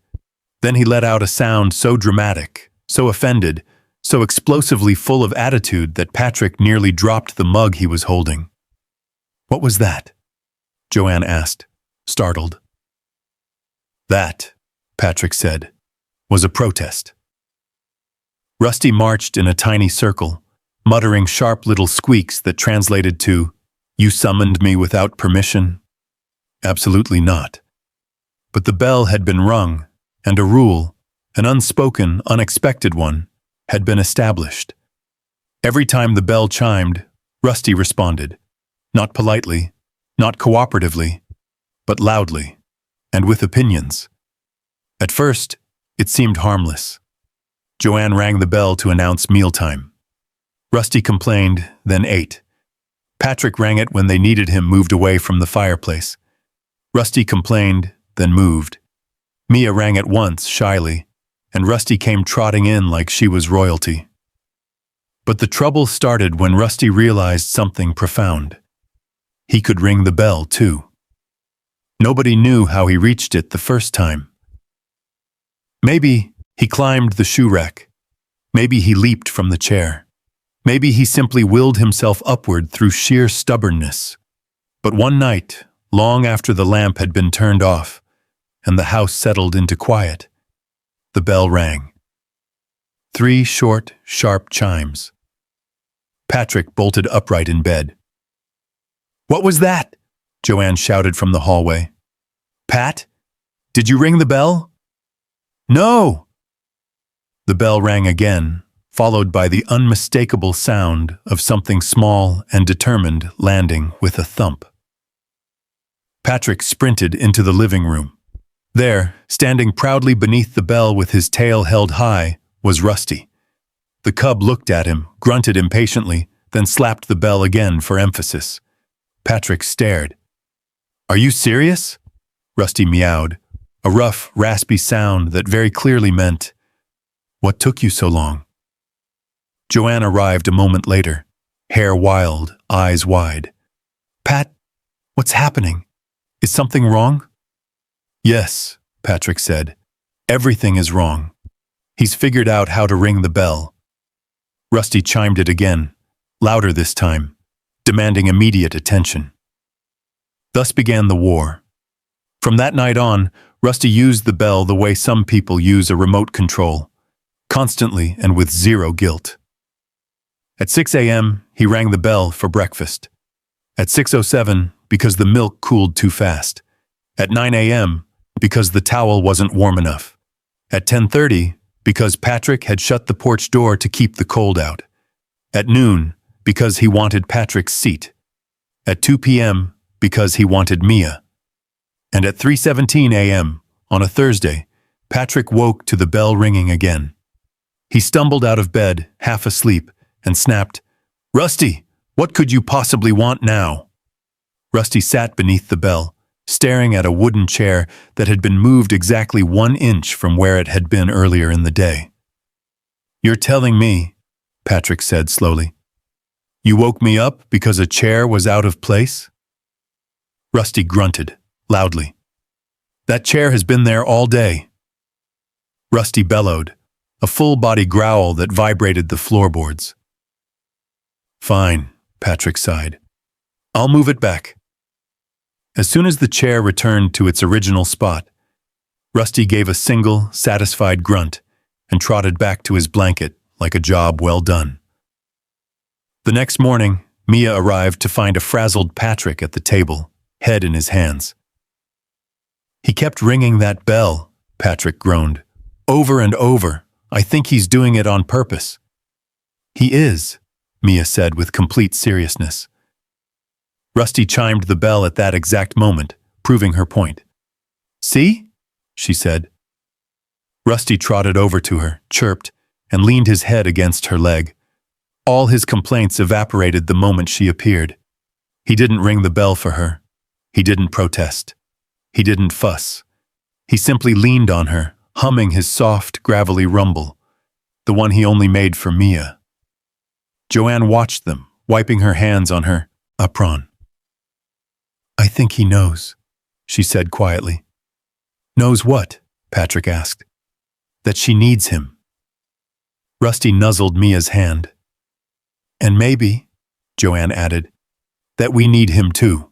Then he let out a sound so dramatic, so offended, so explosively full of attitude that Patrick nearly dropped the mug he was holding. "What was that?" Joanne asked, startled. "That," Patrick said, "was a protest." Rusty marched in a tiny circle, muttering sharp little squeaks that translated to, "You summoned me without permission?" Absolutely not. But the bell had been rung, and a rule, an unspoken, unexpected one, had been established. Every time the bell chimed, Rusty responded, not politely, not cooperatively, but loudly, and with opinions. At first, it seemed harmless. Joanne rang the bell to announce mealtime. Rusty complained, then ate. Patrick rang it when they needed him moved away from the fireplace. Rusty complained, then moved. Mia rang it once, shyly, and Rusty came trotting in like she was royalty. But the trouble started when Rusty realized something profound. He could ring the bell, too. Nobody knew how he reached it the first time. Maybe he climbed the shoe rack. Maybe he leaped from the chair. Maybe he simply willed himself upward through sheer stubbornness. But one night, long after the lamp had been turned off, and the house settled into quiet, the bell rang. 3 short, sharp chimes. Patrick bolted upright in bed. "What was that?" Joanne shouted from the hallway. "Pat? Did you ring the bell?" "No!" The bell rang again, followed by the unmistakable sound of something small and determined landing with a thump. Patrick sprinted into the living room. There, standing proudly beneath the bell with his tail held high, was Rusty. The cub looked at him, grunted impatiently, then slapped the bell again for emphasis. Patrick stared. "Are you serious?" Rusty meowed, a rough, raspy sound that very clearly meant, "What took you so long?" Joanne arrived a moment later, hair wild, eyes wide. "Pat, what's happening? Is something wrong?" "Yes," Patrick said. "Everything is wrong. He's figured out how to ring the bell." Rusty chimed it again, louder this time, demanding immediate attention. Thus began the war. From that night on, Rusty used the bell the way some people use a remote control, constantly and with zero guilt. At 6 a.m., he rang the bell for breakfast. At 6:07, because the milk cooled too fast. At 9 a.m., because the towel wasn't warm enough. At 10:30, because Patrick had shut the porch door to keep the cold out. At noon, because he wanted Patrick's seat. At 2 p.m., because he wanted Mia. And at 3:17 a.m., on a Thursday, Patrick woke to the bell ringing again. He stumbled out of bed, half asleep, and snapped, "Rusty, what could you possibly want now?" Rusty sat beneath the bell, staring at a wooden chair that had been moved exactly 1 inch from where it had been earlier in the day. "You're telling me," Patrick said slowly, "you woke me up because a chair was out of place?" Rusty grunted, loudly. "That chair has been there all day." Rusty bellowed, a full-body growl that vibrated the floorboards. "Fine," Patrick sighed. "I'll move it back." As soon as the chair returned to its original spot, Rusty gave a single, satisfied grunt and trotted back to his blanket like a job well done. The next morning, Mia arrived to find a frazzled Patrick at the table, head in his hands. "He kept ringing that bell," Patrick groaned. "Over and over. I think he's doing it on purpose." "He is," Mia said with complete seriousness. Rusty chimed the bell at that exact moment, proving her point. "See?" she said. Rusty trotted over to her, chirped, and leaned his head against her leg. All his complaints evaporated the moment she appeared. He didn't ring the bell for her. He didn't protest. He didn't fuss. He simply leaned on her, humming his soft, gravelly rumble, the one he only made for Mia. Joanne watched them, wiping her hands on her apron. "I think he knows," she said quietly. "Knows what?" Patrick asked. "That she needs him." Rusty nuzzled Mia's hand. "And maybe," Joanne added, "that we need him too."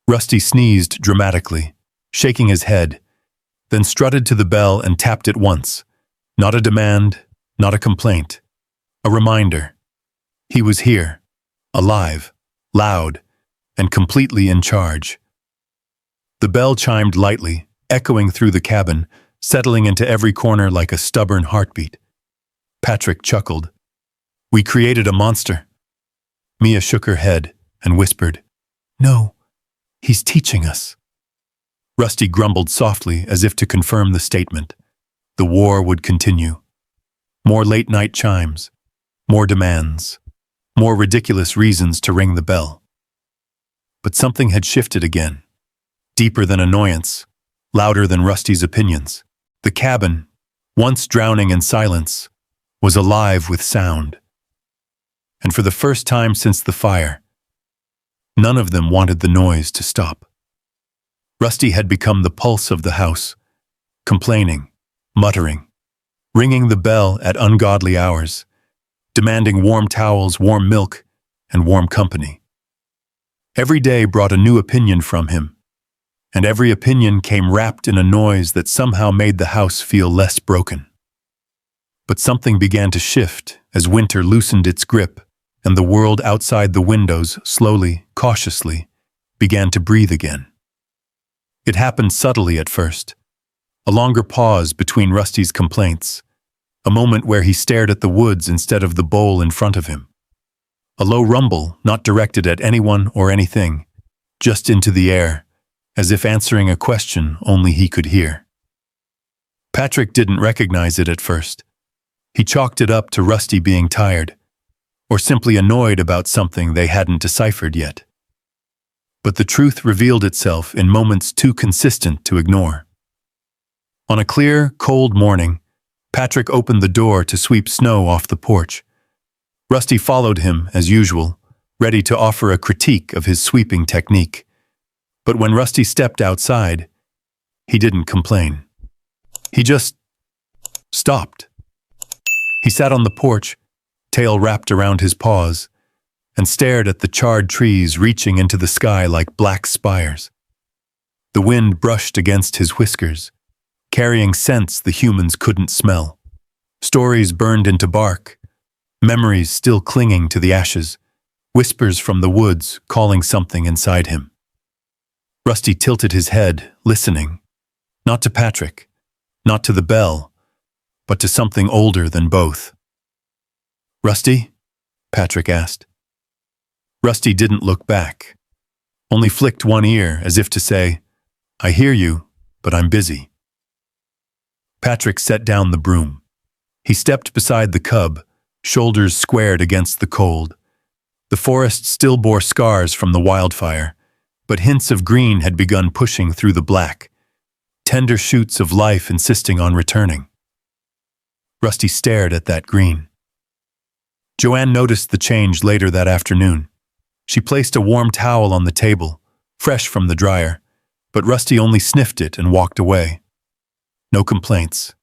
Rusty sneezed dramatically, shaking his head, then strutted to the bell and tapped it once. Not a demand, not a complaint. A reminder. He was here, alive, loud, and completely in charge. The bell chimed lightly, echoing through the cabin, settling into every corner like a stubborn heartbeat. Patrick chuckled. "We created a monster." Mia shook her head and whispered, No, he's teaching us. Rusty grumbled softly as if to confirm the statement. The war would continue. More late-night chimes, more demands, more ridiculous reasons to ring the bell. But something had shifted again, deeper than annoyance, louder than Rusty's opinions. The cabin, once drowning in silence, was alive with sound. And for the first time since the fire, none of them wanted the noise to stop. Rusty had become the pulse of the house, complaining, muttering, ringing the bell at ungodly hours, demanding warm towels, warm milk, and warm company. Every day brought a new opinion from him, and every opinion came wrapped in a noise that somehow made the house feel less broken. But something began to shift as winter loosened its grip, and the world outside the windows slowly, cautiously, began to breathe again. It happened subtly at first, a longer pause between Rusty's complaints, a moment where he stared at the woods instead of the bowl in front of him. A low rumble, not directed at anyone or anything, just into the air, as if answering a question only he could hear. Patrick didn't recognize it at first. He chalked it up to Rusty being tired, or simply annoyed about something they hadn't deciphered yet. But the truth revealed itself in moments too consistent to ignore. On a clear, cold morning, Patrick opened the door to sweep snow off the porch. Rusty followed him, as usual, ready to offer a critique of his sweeping technique. But when Rusty stepped outside, he didn't complain. He just stopped. He sat on the porch, tail wrapped around his paws, and stared at the charred trees reaching into the sky like black spires. The wind brushed against his whiskers, carrying scents the humans couldn't smell. Stories burned into bark, memories still clinging to the ashes, whispers from the woods calling something inside him. Rusty tilted his head, listening, not to Patrick, not to the bell, but to something older than both. "Rusty?" Patrick asked. Rusty didn't look back, only flicked one ear as if to say, "I hear you, but I'm busy." Patrick set down the broom. He stepped beside the cub, shoulders squared against the cold. The forest still bore scars from the wildfire, but hints of green had begun pushing through the black, tender shoots of life insisting on returning. Rusty stared at that green. Joanne noticed the change later that afternoon. She placed a warm towel on the table, fresh from the dryer, but Rusty only sniffed it and walked away. No complaints,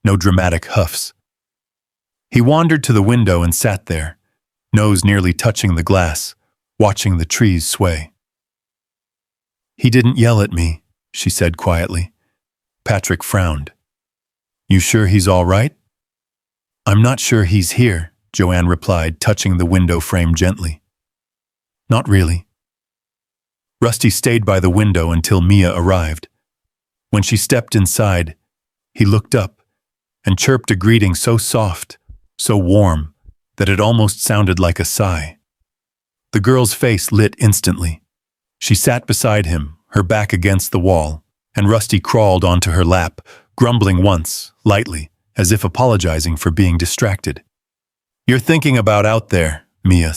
no dramatic huffs. He wandered to the window and sat there, nose nearly touching the glass, watching the trees sway. "He didn't yell at me," she said quietly. Patrick frowned. "You sure he's all right?" "I'm not sure he's here," Joanne replied, touching the window frame gently. "Not really." Rusty stayed by the window until Mia arrived. When she stepped inside, he looked up and chirped a greeting so soft, so warm, that it almost sounded like a sigh. The girl's face lit instantly. She sat beside him, her back against the wall, and Rusty crawled onto her lap, grumbling once, lightly, as if apologizing for being distracted. "You're thinking about out there," Mia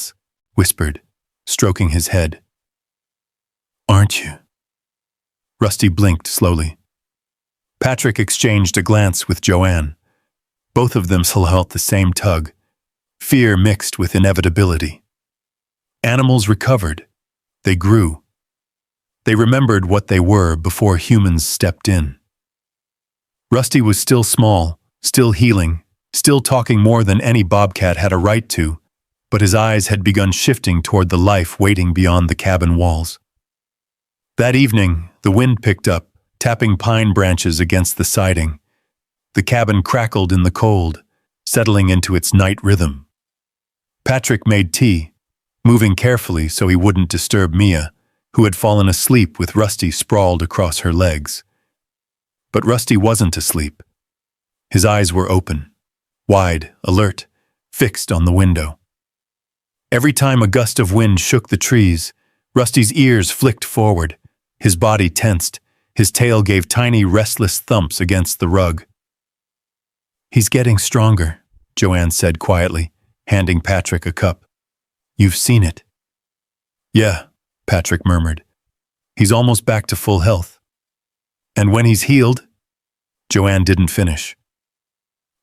whispered, stroking his head. "Aren't you?" Rusty blinked slowly. Patrick exchanged a glance with Joanne. Both of them felt the same tug, fear mixed with inevitability. Animals recovered. They grew. They remembered what they were before humans stepped in. Rusty was still small, still healing, still talking more than any bobcat had a right to, but his eyes had begun shifting toward the life waiting beyond the cabin walls. That evening, the wind picked up, tapping pine branches against the siding. The cabin crackled in the cold, settling into its night rhythm. Patrick made tea, moving carefully so he wouldn't disturb Mia, who had fallen asleep with Rusty sprawled across her legs. But Rusty wasn't asleep. His eyes were open, wide, alert, fixed on the window. Every time a gust of wind shook the trees, Rusty's ears flicked forward, his body tensed, his tail gave tiny, restless thumps against the rug. "He's getting stronger," Joanne said quietly, handing Patrick a cup. "You've seen it." "Yeah," Patrick murmured. "He's almost back to full health." "And when he's healed—" Joanne didn't finish.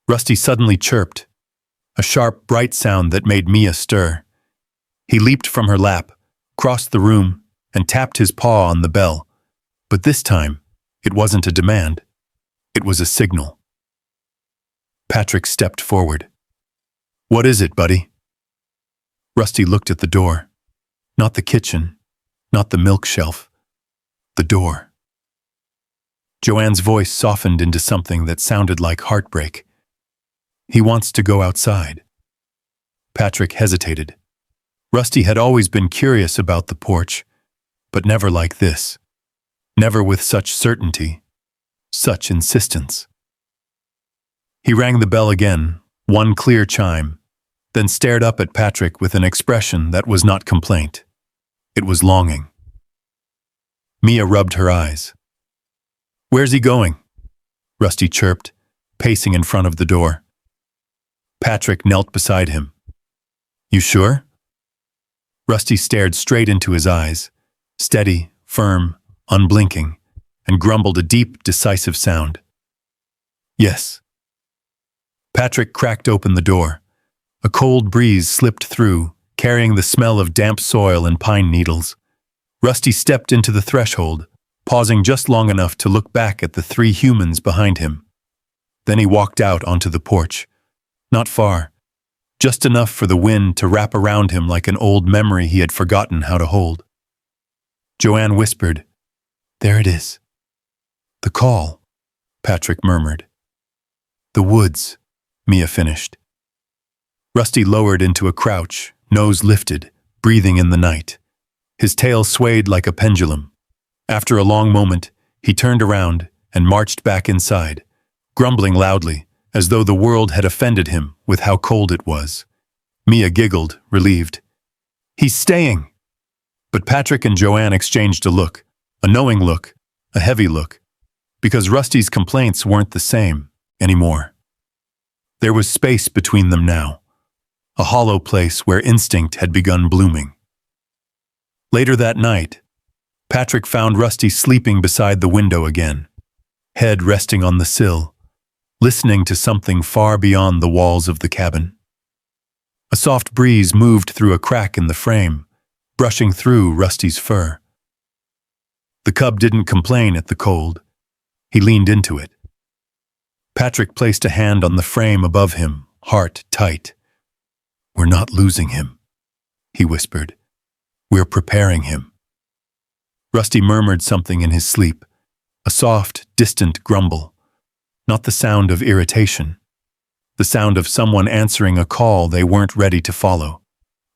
Rusty suddenly chirped, a sharp, bright sound that made Mia stir. He leaped from her lap, crossed the room, and tapped his paw on the bell. But this time, it wasn't a demand. It was a signal. Patrick stepped forward. "What is it, buddy?" Rusty looked at the door. Not the kitchen, not the milk shelf. The door. Joanne's voice softened into something that sounded like heartbreak. "He wants to go outside." Patrick hesitated. Rusty had always been curious about the porch, but never like this. Never with such certainty, such insistence. He rang the bell again, one clear chime, then stared up at Patrick with an expression that was not complaint. It was longing. Mia rubbed her eyes. "Where's he going?" Rusty chirped, pacing in front of the door. Patrick knelt beside him. "You sure?" Rusty stared straight into his eyes, steady, firm, unblinking, and grumbled a deep, decisive sound. "Yes." Patrick cracked open the door. A cold breeze slipped through, carrying the smell of damp soil and pine needles. Rusty stepped into the threshold, pausing just long enough to look back at the three humans behind him. Then he walked out onto the porch. Not far, just enough for the wind to wrap around him like an old memory he had forgotten how to hold. Joanne whispered, "There it is." "The call," Patrick murmured. "The woods," Mia finished. Rusty lowered into a crouch, nose lifted, breathing in the night. His tail swayed like a pendulum. After a long moment, he turned around and marched back inside, grumbling loudly, as though the world had offended him with how cold it was. Mia giggled, relieved. "He's staying!" But Patrick and Joanne exchanged a look, a knowing look, a heavy look, because Rusty's complaints weren't the same anymore. There was space between them now, a hollow place where instinct had begun blooming. Later that night, Patrick found Rusty sleeping beside the window again, head resting on the sill, listening to something far beyond the walls of the cabin. A soft breeze moved through a crack in the frame, brushing through Rusty's fur. The cub didn't complain at the cold. He leaned into it. Patrick placed a hand on the frame above him, heart tight. "We're not losing him," he whispered. "We're preparing him." Rusty murmured something in his sleep, a soft, distant grumble. Not the sound of irritation, the sound of someone answering a call they weren't ready to follow,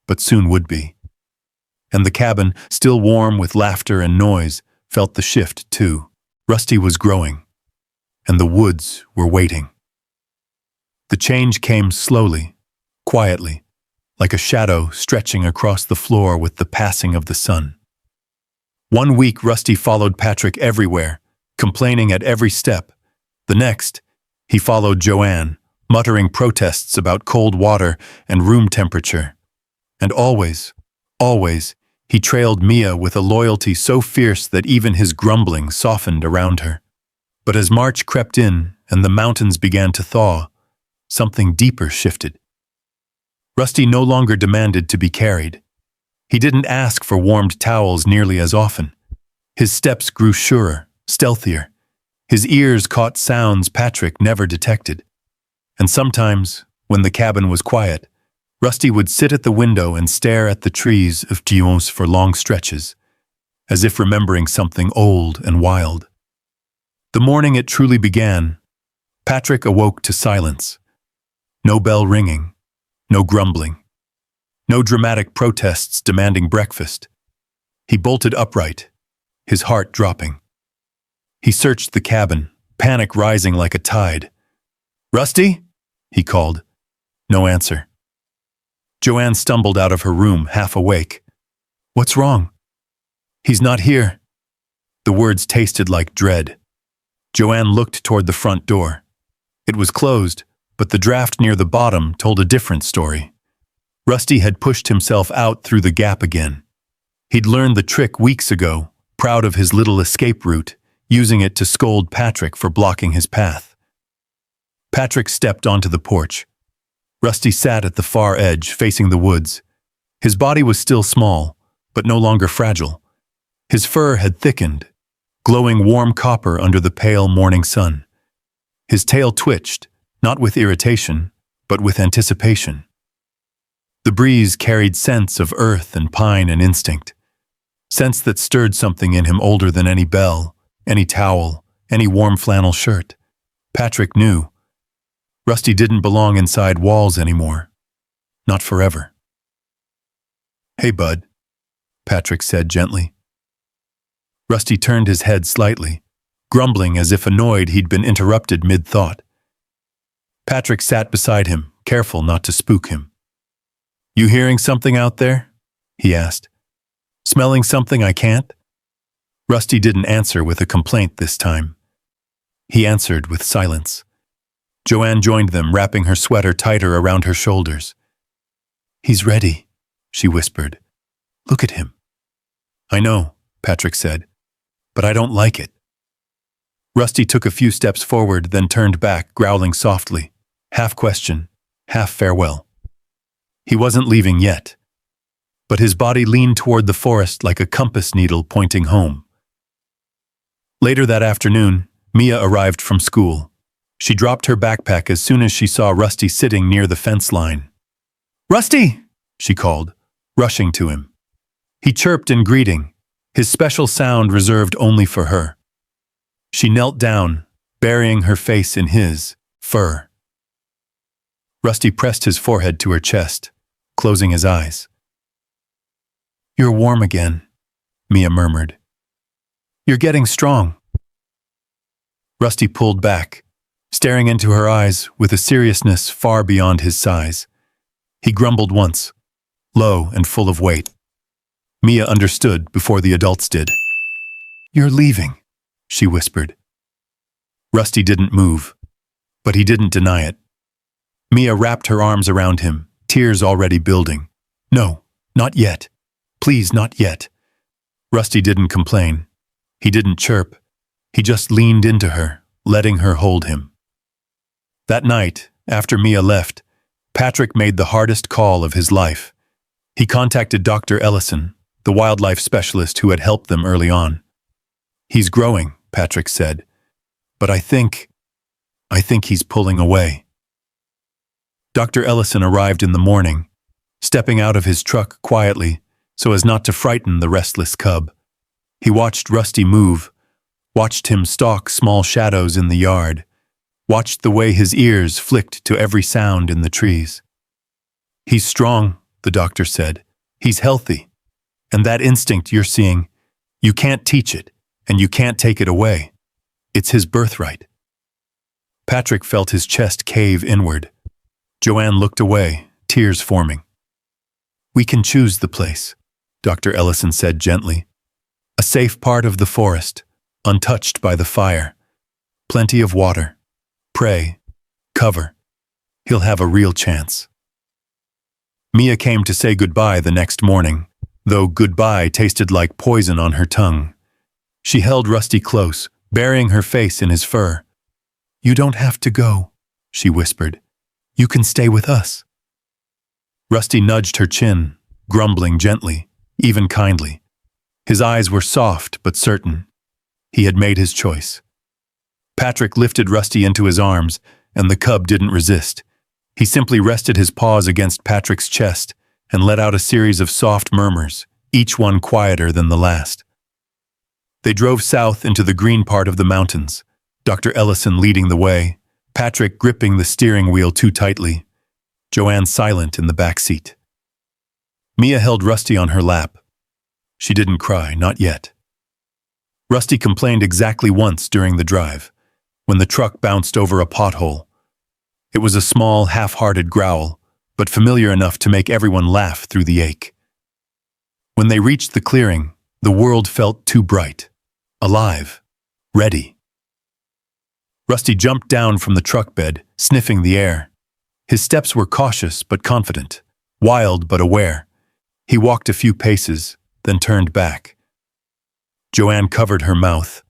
but soon would be. And the cabin, still warm with laughter and noise, felt the shift too. Rusty was growing, and the woods were waiting. The change came slowly, quietly, like a shadow stretching across the floor with the passing of the sun. One week Rusty followed Patrick everywhere, complaining at every step. The next, he followed Joanne, muttering protests about cold water and room temperature. And always, he trailed Mia with a loyalty so fierce that even his grumbling softened around her. But as March crept in and the mountains began to thaw, something deeper shifted. Rusty no longer demanded to be carried. He didn't ask for warmed towels nearly as often. His steps grew surer, stealthier. His ears caught sounds Patrick never detected. And sometimes, when the cabin was quiet, Rusty would sit at the window and stare at the trees of Dions for long stretches, as if remembering something old and wild. The morning it truly began, Patrick awoke to silence. No bell ringing, no grumbling, no dramatic protests demanding breakfast. He bolted upright, his heart dropping. He searched the cabin, panic rising like a tide. "Rusty?" he called. No answer. Joanne stumbled out of her room, half awake. "What's wrong?" He's not here." The words tasted like dread. Joanne looked toward the front door. It was closed, but the draft near the bottom told a different story. Rusty had pushed himself out through the gap again. He'd learned the trick weeks ago, proud of his little escape route, using it to scold Patrick for blocking his path. Patrick stepped onto the porch. Rusty sat at the far edge, facing the woods. His body was still small, but no longer fragile. His fur had thickened, glowing warm copper under the pale morning sun. His tail twitched, not with irritation, but with anticipation. The breeze carried scents of earth and pine and instinct, scents that stirred something in him older than any bell, any towel, any warm flannel shirt. Patrick knew. Rusty didn't belong inside walls anymore. Not forever. "Hey, bud," Patrick said gently. Rusty turned his head slightly, grumbling as if annoyed he'd been interrupted mid-thought. Patrick sat beside him, careful not to spook him. "You hearing something out there?" he asked. "Smelling something I can't?" Rusty didn't answer with a complaint this time. He answered with silence. Joanne joined them, wrapping her sweater tighter around her shoulders. "He's ready," she whispered. "Look at him." "I know," Patrick said, "but I don't like it." Rusty took a few steps forward, then turned back, growling softly, half question, half farewell. He wasn't leaving yet, but his body leaned toward the forest like a compass needle pointing home. Later that afternoon, Mia arrived from school. She dropped her backpack as soon as she saw Rusty sitting near the fence line. "Rusty!" she called, rushing to him. He chirped in greeting, his special sound reserved only for her. She knelt down, burying her face in his fur. Rusty pressed his forehead to her chest, closing his eyes. "You're warm again," Mia murmured. "You're getting strong." Rusty pulled back, staring into her eyes with a seriousness far beyond his size. He grumbled once, low and full of weight. Mia understood before the adults did. "You're leaving," she whispered. Rusty didn't move, but he didn't deny it. Mia wrapped her arms around him, tears already building. "No, not yet. Please, not yet." Rusty didn't complain. He didn't chirp. He just leaned into her, letting her hold him. That night, after Mia left, Patrick made the hardest call of his life. He contacted Dr. Ellison, the wildlife specialist who had helped them early on. "He's growing," Patrick said, "but I think he's pulling away." Dr. Ellison arrived in the morning, stepping out of his truck quietly so as not to frighten the restless cub. He watched Rusty move, watched him stalk small shadows in the yard, watched the way his ears flicked to every sound in the trees. "He's strong," the doctor said. "He's healthy. And that instinct you're seeing, you can't teach it, and you can't take it away. It's his birthright." Patrick felt his chest cave inward. Joanne looked away, tears forming. "We can choose the place," Dr. Ellison said gently. "A safe part of the forest, untouched by the fire. Plenty of water. Prey. Cover. He'll have a real chance." Mia came to say goodbye the next morning, though goodbye tasted like poison on her tongue. She held Rusty close, burying her face in his fur. "You don't have to go," she whispered. "You can stay with us." Rusty nudged her chin, grumbling gently, even kindly. His eyes were soft but certain. He had made his choice. Patrick lifted Rusty into his arms, and the cub didn't resist. He simply rested his paws against Patrick's chest and let out a series of soft murmurs, each one quieter than the last. They drove south into the green part of the mountains, Dr. Ellison leading the way, Patrick gripping the steering wheel too tightly, Joanne silent in the back seat. Mia held Rusty on her lap. She didn't cry, not yet. Rusty complained exactly once during the drive, when the truck bounced over a pothole. It was a small, half-hearted growl, but familiar enough to make everyone laugh through the ache. When they reached the clearing, The world felt too bright, alive, ready. Rusty jumped down from the truck bed, sniffing the air. His steps were cautious but confident, wild but aware. He walked a few paces, then turned back. Joanne covered her mouth.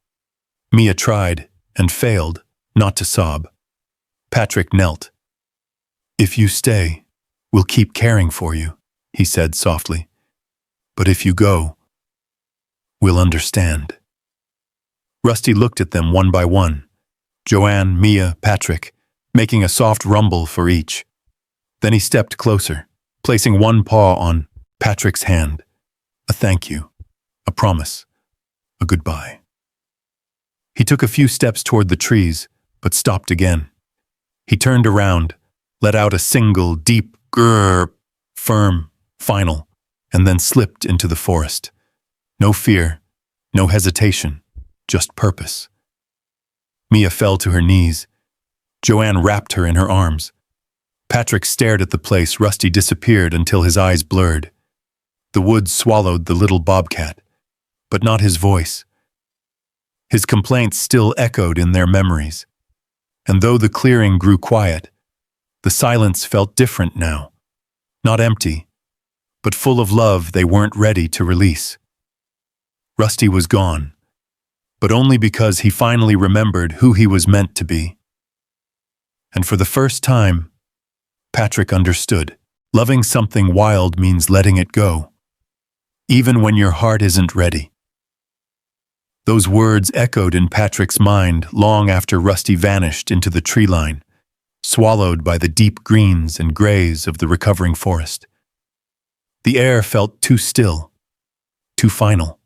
Mia tried, and failed, not to sob. Patrick knelt. "If you stay, we'll keep caring for you," he said softly. "But if you go, we'll understand." Rusty looked at them one by one. Joanne, Mia, Patrick, making a soft rumble for each. Then he stepped closer, placing one paw on Patrick's hand. A thank you, a promise, a goodbye. He took a few steps toward the trees, but stopped again. He turned around, let out a single, deep grrr, firm, final, and then slipped into the forest. No fear, no hesitation, just purpose. Mia fell to her knees. Joanne wrapped her in her arms. Patrick stared at the place Rusty disappeared until his eyes blurred. The woods swallowed the little bobcat, but not his voice. His complaints still echoed in their memories. And though the clearing grew quiet, the silence felt different now. Not empty, but full of love they weren't ready to release. Rusty was gone, but only because he finally remembered who he was meant to be. And for the first time, Patrick understood. Loving something wild means letting it go, even when your heart isn't ready. Those words echoed in Patrick's mind long after Rusty vanished into the tree line, swallowed by the deep greens and grays of the recovering forest. The air felt too still, too final.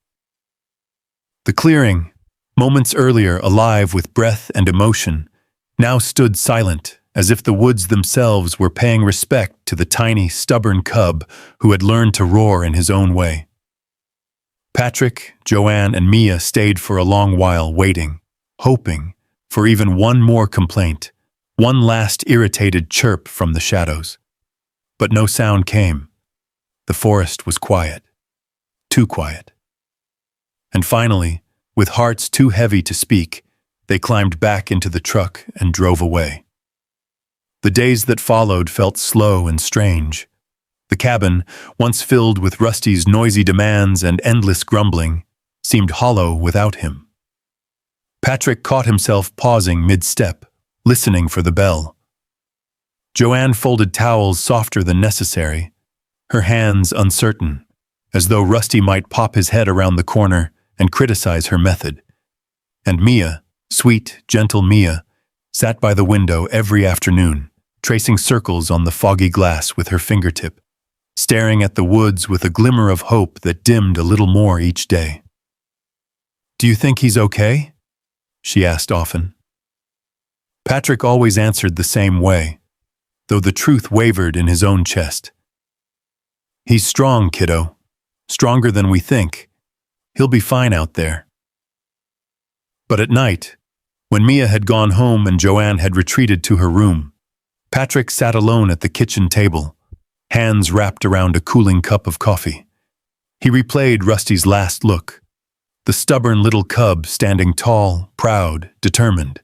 The clearing, moments earlier alive with breath and emotion, now stood silent, as if the woods themselves were paying respect to the tiny, stubborn cub who had learned to roar in his own way. Patrick, Joanne, and Mia stayed for a long while waiting, hoping for even one more complaint, one last irritated chirp from the shadows. But no sound came. The forest was quiet, too quiet. And finally, with hearts too heavy to speak, they climbed back into the truck and drove away. The days that followed felt slow and strange. The cabin, once filled with Rusty's noisy demands and endless grumbling, seemed hollow without him. Patrick caught himself pausing mid-step, listening for the bell. Joanne folded towels softer than necessary, her hands uncertain, as though Rusty might pop his head around the corner and criticize her method. And Mia, sweet, gentle Mia, sat by the window every afternoon, tracing circles on the foggy glass with her fingertip, staring at the woods with a glimmer of hope that dimmed a little more each day. "Do you think he's okay?" she asked often. Patrick always answered the same way, though the truth wavered in his own chest. "He's strong, kiddo. Stronger than we think. He'll be fine out there." But at night, when Mia had gone home and Joanne had retreated to her room, Patrick sat alone at the kitchen table, hands wrapped around a cooling cup of coffee. He replayed Rusty's last look, the stubborn little cub standing tall, proud, determined,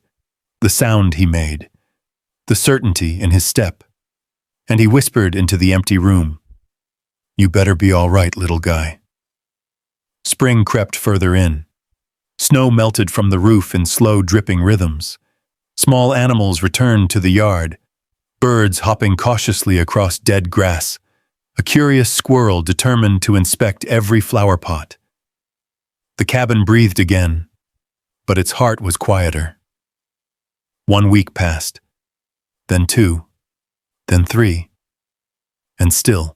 the sound he made, the certainty in his step, and he whispered into the empty room, "You better be all right, little guy." Spring crept further in. Snow melted from the roof in slow dripping rhythms. Small animals returned to the yard, birds hopping cautiously across dead grass, a curious squirrel determined to inspect every flower pot. The cabin breathed again, but its heart was quieter. 1 week passed, then 2, then 3, and still,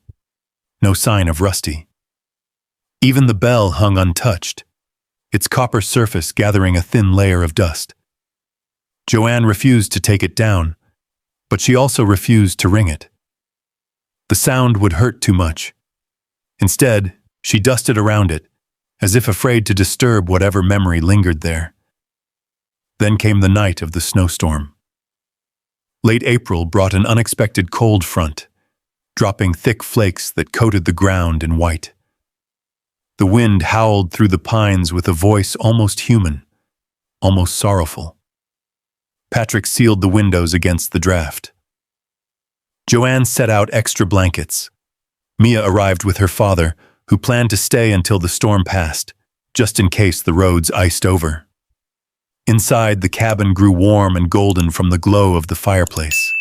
no sign of Rusty. Even the bell hung untouched, its copper surface gathering a thin layer of dust. Joanne refused to take it down, but she also refused to ring it. The sound would hurt too much. Instead, she dusted around it, as if afraid to disturb whatever memory lingered there. Then came the night of the snowstorm. Late April brought an unexpected cold front, dropping thick flakes that coated the ground in white. The wind howled through the pines with a voice almost human, almost sorrowful. Patrick sealed the windows against the draft. Joanne set out extra blankets. Mia arrived with her father, who planned to stay until the storm passed, just in case the roads iced over. Inside, the cabin grew warm and golden from the glow of the fireplace.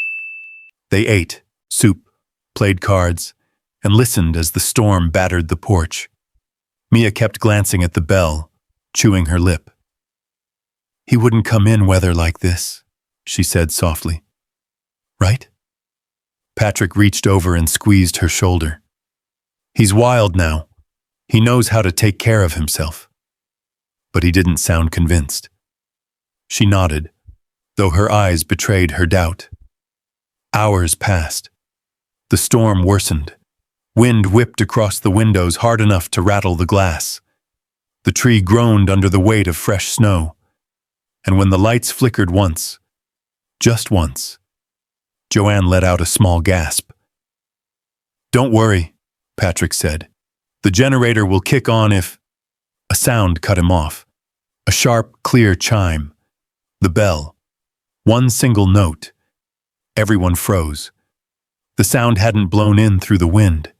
They ate soup, played cards, and listened as the storm battered the porch. Mia kept glancing at the bell, chewing her lip. "He wouldn't come in weather like this," she said softly. "Right?" Patrick reached over and squeezed her shoulder. "He's wild now. He knows how to take care of himself." But he didn't sound convinced. She nodded, though her eyes betrayed her doubt. Hours passed. The storm worsened. Wind whipped across the windows hard enough to rattle the glass. The tree groaned under the weight of fresh snow. And when the lights flickered once, just once, Joanne let out a small gasp. "Don't worry," Patrick said. "The generator will kick on if—" A sound cut him off. A sharp, clear chime. The bell. One single note. Everyone froze. The sound hadn't blown in through the wind.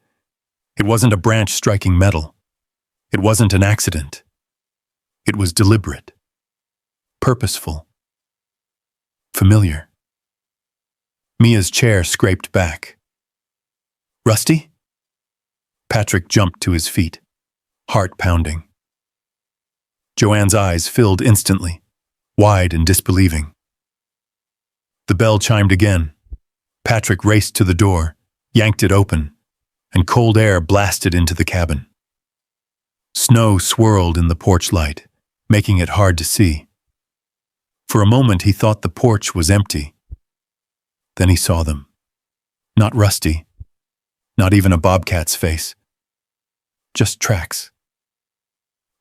It wasn't a branch striking metal. It wasn't an accident. It was deliberate. Purposeful. Familiar. Mia's chair scraped back. "Rusty?" Patrick jumped to his feet, heart pounding. Joanne's eyes filled instantly, wide and disbelieving. The bell chimed again. Patrick raced to the door, yanked it open, and cold air blasted into the cabin. Snow swirled in the porch light, making it hard to see. For a moment he thought the porch was empty. Then he saw them. Not Rusty, not even a bobcat's face. Just tracks.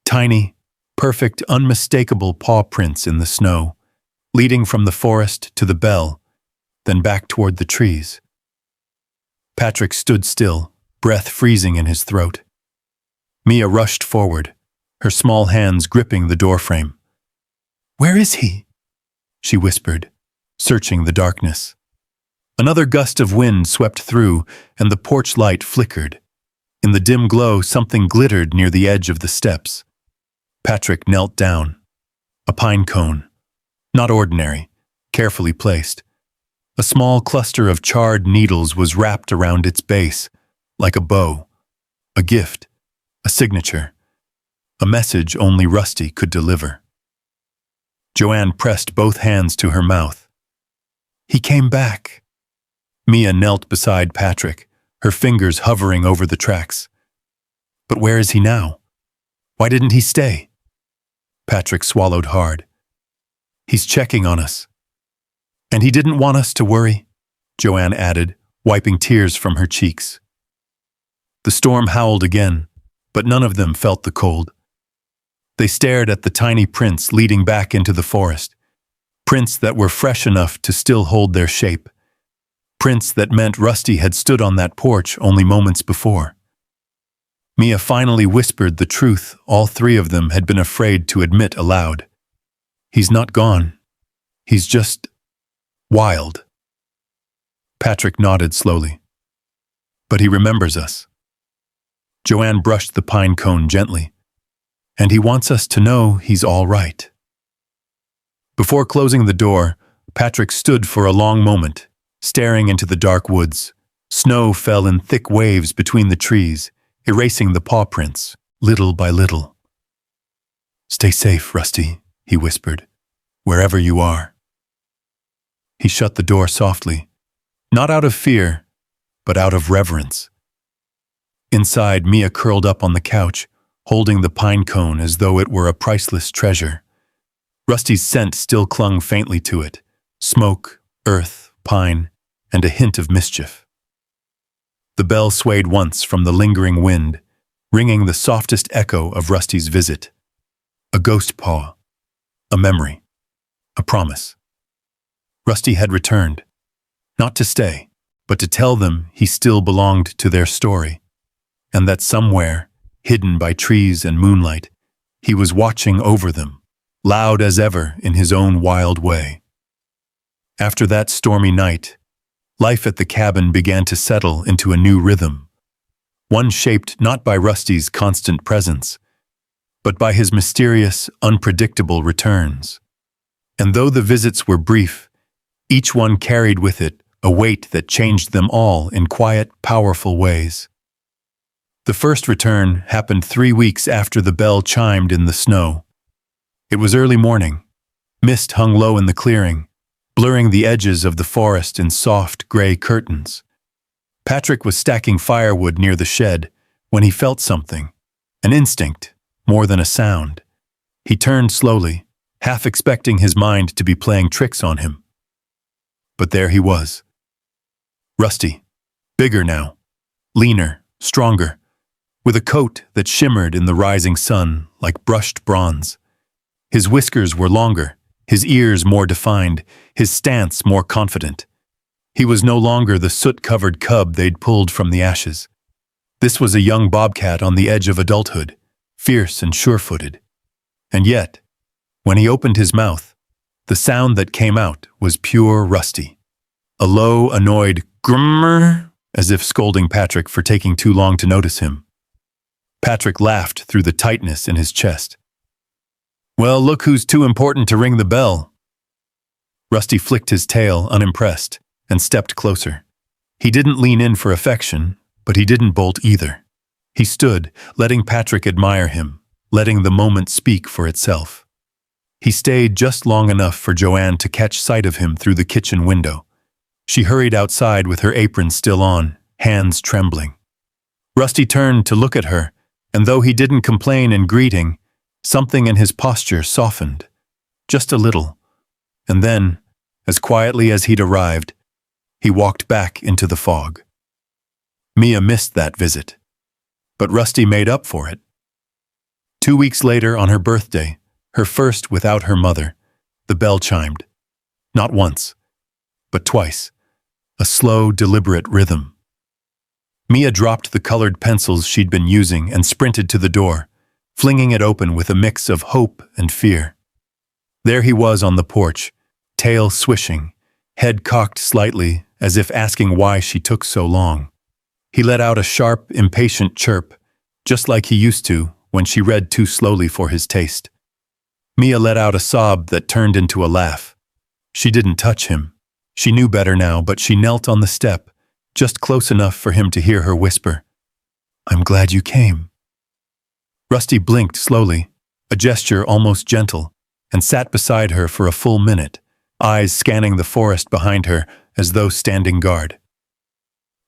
Tiny, perfect, unmistakable paw prints in the snow, leading from the forest to the bell, then back toward the trees. Patrick stood still, breath freezing in his throat. Mia rushed forward, her small hands gripping the doorframe. "Where is he?" she whispered, searching the darkness. Another gust of wind swept through, and the porch light flickered. In the dim glow, something glittered near the edge of the steps. Patrick knelt down. A pine cone. Not ordinary, carefully placed. A small cluster of charred needles was wrapped around its base, like a bow. A gift. A signature. A message only Rusty could deliver. Joanne pressed both hands to her mouth. "He came back." Mia knelt beside Patrick, her fingers hovering over the tracks. "But where is he now? Why didn't he stay?" Patrick swallowed hard. "He's checking on us." "And he didn't want us to worry," Joanne added, wiping tears from her cheeks. The storm howled again, but none of them felt the cold. They stared at the tiny prints leading back into the forest, prints that were fresh enough to still hold their shape, prints that meant Rusty had stood on that porch only moments before. Mia finally whispered the truth all three of them had been afraid to admit aloud. "He's not gone. He's just wild." Patrick nodded slowly. "But he remembers us." Joanne brushed the pine cone gently. "And he wants us to know he's all right." Before closing the door, Patrick stood for a long moment, staring into the dark woods. Snow fell in thick waves between the trees, erasing the paw prints, little by little. "Stay safe, Rusty," he whispered, "wherever you are." He shut the door softly, not out of fear, but out of reverence. Inside, Mia curled up on the couch, holding the pine cone as though it were a priceless treasure. Rusty's scent still clung faintly to it, smoke, earth, pine, and a hint of mischief. The bell swayed once from the lingering wind, ringing the softest echo of Rusty's visit. A ghost paw, a memory, a promise. Rusty had returned, not to stay, but to tell them he still belonged to their story, and that somewhere hidden by trees and moonlight. He was watching over them, loud as ever in his own wild way. After that stormy night, life at the cabin began to settle into a new rhythm, one shaped not by Rusty's constant presence, but by his mysterious, unpredictable returns. And though the visits were brief, each one carried with it a weight that changed them all in quiet, powerful ways. The first return happened 3 weeks after the bell chimed in the snow. It was early morning. Mist hung low in the clearing, blurring the edges of the forest in soft, gray curtains. Patrick was stacking firewood near the shed when he felt something, an instinct, more than a sound. He turned slowly, half expecting his mind to be playing tricks on him. But there he was. Rusty, bigger now, leaner, stronger, with a coat that shimmered in the rising sun like brushed bronze. His whiskers were longer, his ears more defined, his stance more confident. He was no longer the soot-covered cub they'd pulled from the ashes. This was a young bobcat on the edge of adulthood, fierce and sure-footed. And yet, when he opened his mouth, the sound that came out was pure Rusty. A low, annoyed grummer, as if scolding Patrick for taking too long to notice him. Patrick laughed through the tightness in his chest. "Well, look who's too important to ring the bell." Rusty flicked his tail, unimpressed, and stepped closer. He didn't lean in for affection, but he didn't bolt either. He stood, letting Patrick admire him, letting the moment speak for itself. He stayed just long enough for Joanne to catch sight of him through the kitchen window. She hurried outside with her apron still on, hands trembling. Rusty turned to look at her, and though he didn't complain in greeting, something in his posture softened, just a little. And then, as quietly as he'd arrived, he walked back into the fog. Mia missed that visit, but Rusty made up for it. 2 weeks later, on her birthday, her first without her mother, the bell chimed. Not once, but twice, a slow, deliberate rhythm. Mia dropped the colored pencils she'd been using and sprinted to the door, flinging it open with a mix of hope and fear. There he was on the porch, tail swishing, head cocked slightly as if asking why she took so long. He let out a sharp, impatient chirp, just like he used to when she read too slowly for his taste. Mia let out a sob that turned into a laugh. She didn't touch him. She knew better now, but she knelt on the step, just close enough for him to hear her whisper, "I'm glad you came." Rusty blinked slowly, a gesture almost gentle, and sat beside her for a full minute, eyes scanning the forest behind her as though standing guard.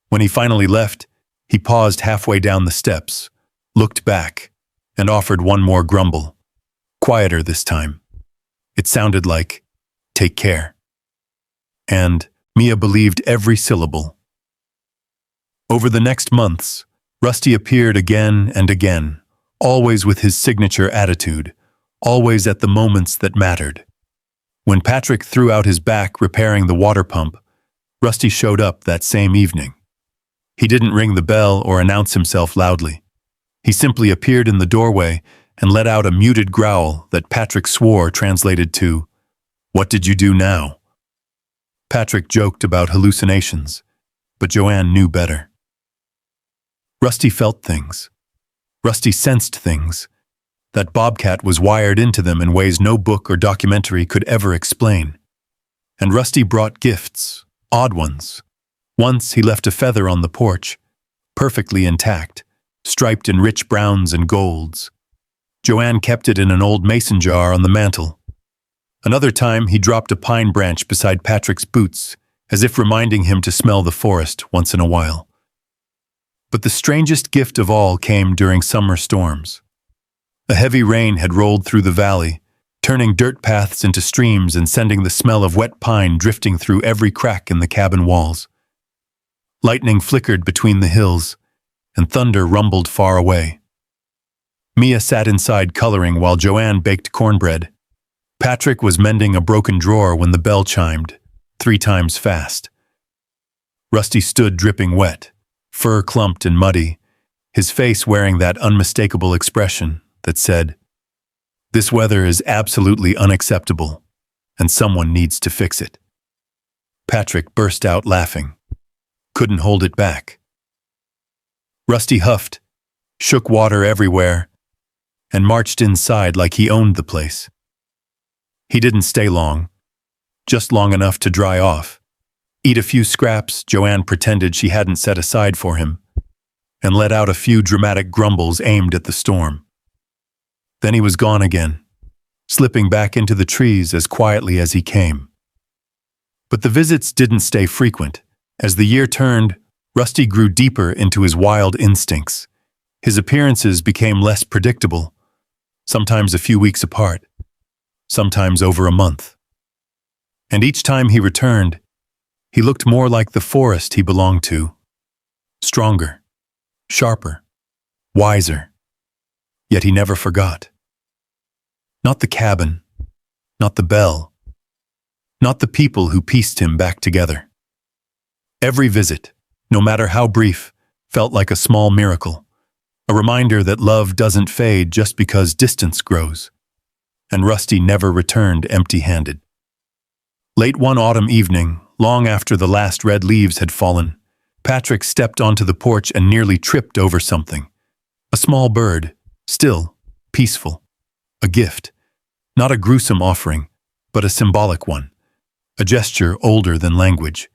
When he finally left, he paused halfway down the steps, looked back, and offered one more grumble, quieter this time. It sounded like, "Take care." And Mia believed every syllable. Over the next months, Rusty appeared again and again, always with his signature attitude, always at the moments that mattered. When Patrick threw out his back repairing the water pump, Rusty showed up that same evening. He didn't ring the bell or announce himself loudly. He simply appeared in the doorway and let out a muted growl that Patrick swore translated to, "What did you do now?" Patrick joked about hallucinations, but Joanne knew better. Rusty felt things. Rusty sensed things. That bobcat was wired into them in ways no book or documentary could ever explain. And Rusty brought gifts, odd ones. Once he left a feather on the porch, perfectly intact, striped in rich browns and golds. Joanne kept it in an old mason jar on the mantel. Another time he dropped a pine branch beside Patrick's boots, as if reminding him to smell the forest once in a while. But the strangest gift of all came during summer storms. A heavy rain had rolled through the valley, turning dirt paths into streams and sending the smell of wet pine drifting through every crack in the cabin walls. Lightning flickered between the hills, and thunder rumbled far away. Mia sat inside coloring while Joanne baked cornbread. Patrick was mending a broken drawer when the bell chimed, 3 times fast. Rusty stood dripping wet, fur clumped and muddy, his face wearing that unmistakable expression that said, "This weather is absolutely unacceptable, and someone needs to fix it." Patrick burst out laughing, couldn't hold it back. Rusty huffed, shook water everywhere, and marched inside like he owned the place. He didn't stay long, just long enough to dry off, eat a few scraps Joanne pretended she hadn't set aside for him, and let out a few dramatic grumbles aimed at the storm. Then he was gone again, slipping back into the trees as quietly as he came. But the visits didn't stay frequent. As the year turned, Rusty grew deeper into his wild instincts. His appearances became less predictable, sometimes a few weeks apart, sometimes over a month. And each time he returned, he looked more like the forest he belonged to, stronger, sharper, wiser. Yet he never forgot. Not the cabin, not the bell, not the people who pieced him back together. Every visit, no matter how brief, felt like a small miracle, a reminder that love doesn't fade just because distance grows. And Rusty never returned empty-handed. Late one autumn evening, long after the last red leaves had fallen, Patrick stepped onto the porch and nearly tripped over something. A small bird, still, peaceful. A gift. Not a gruesome offering, but a symbolic one. A gesture older than language.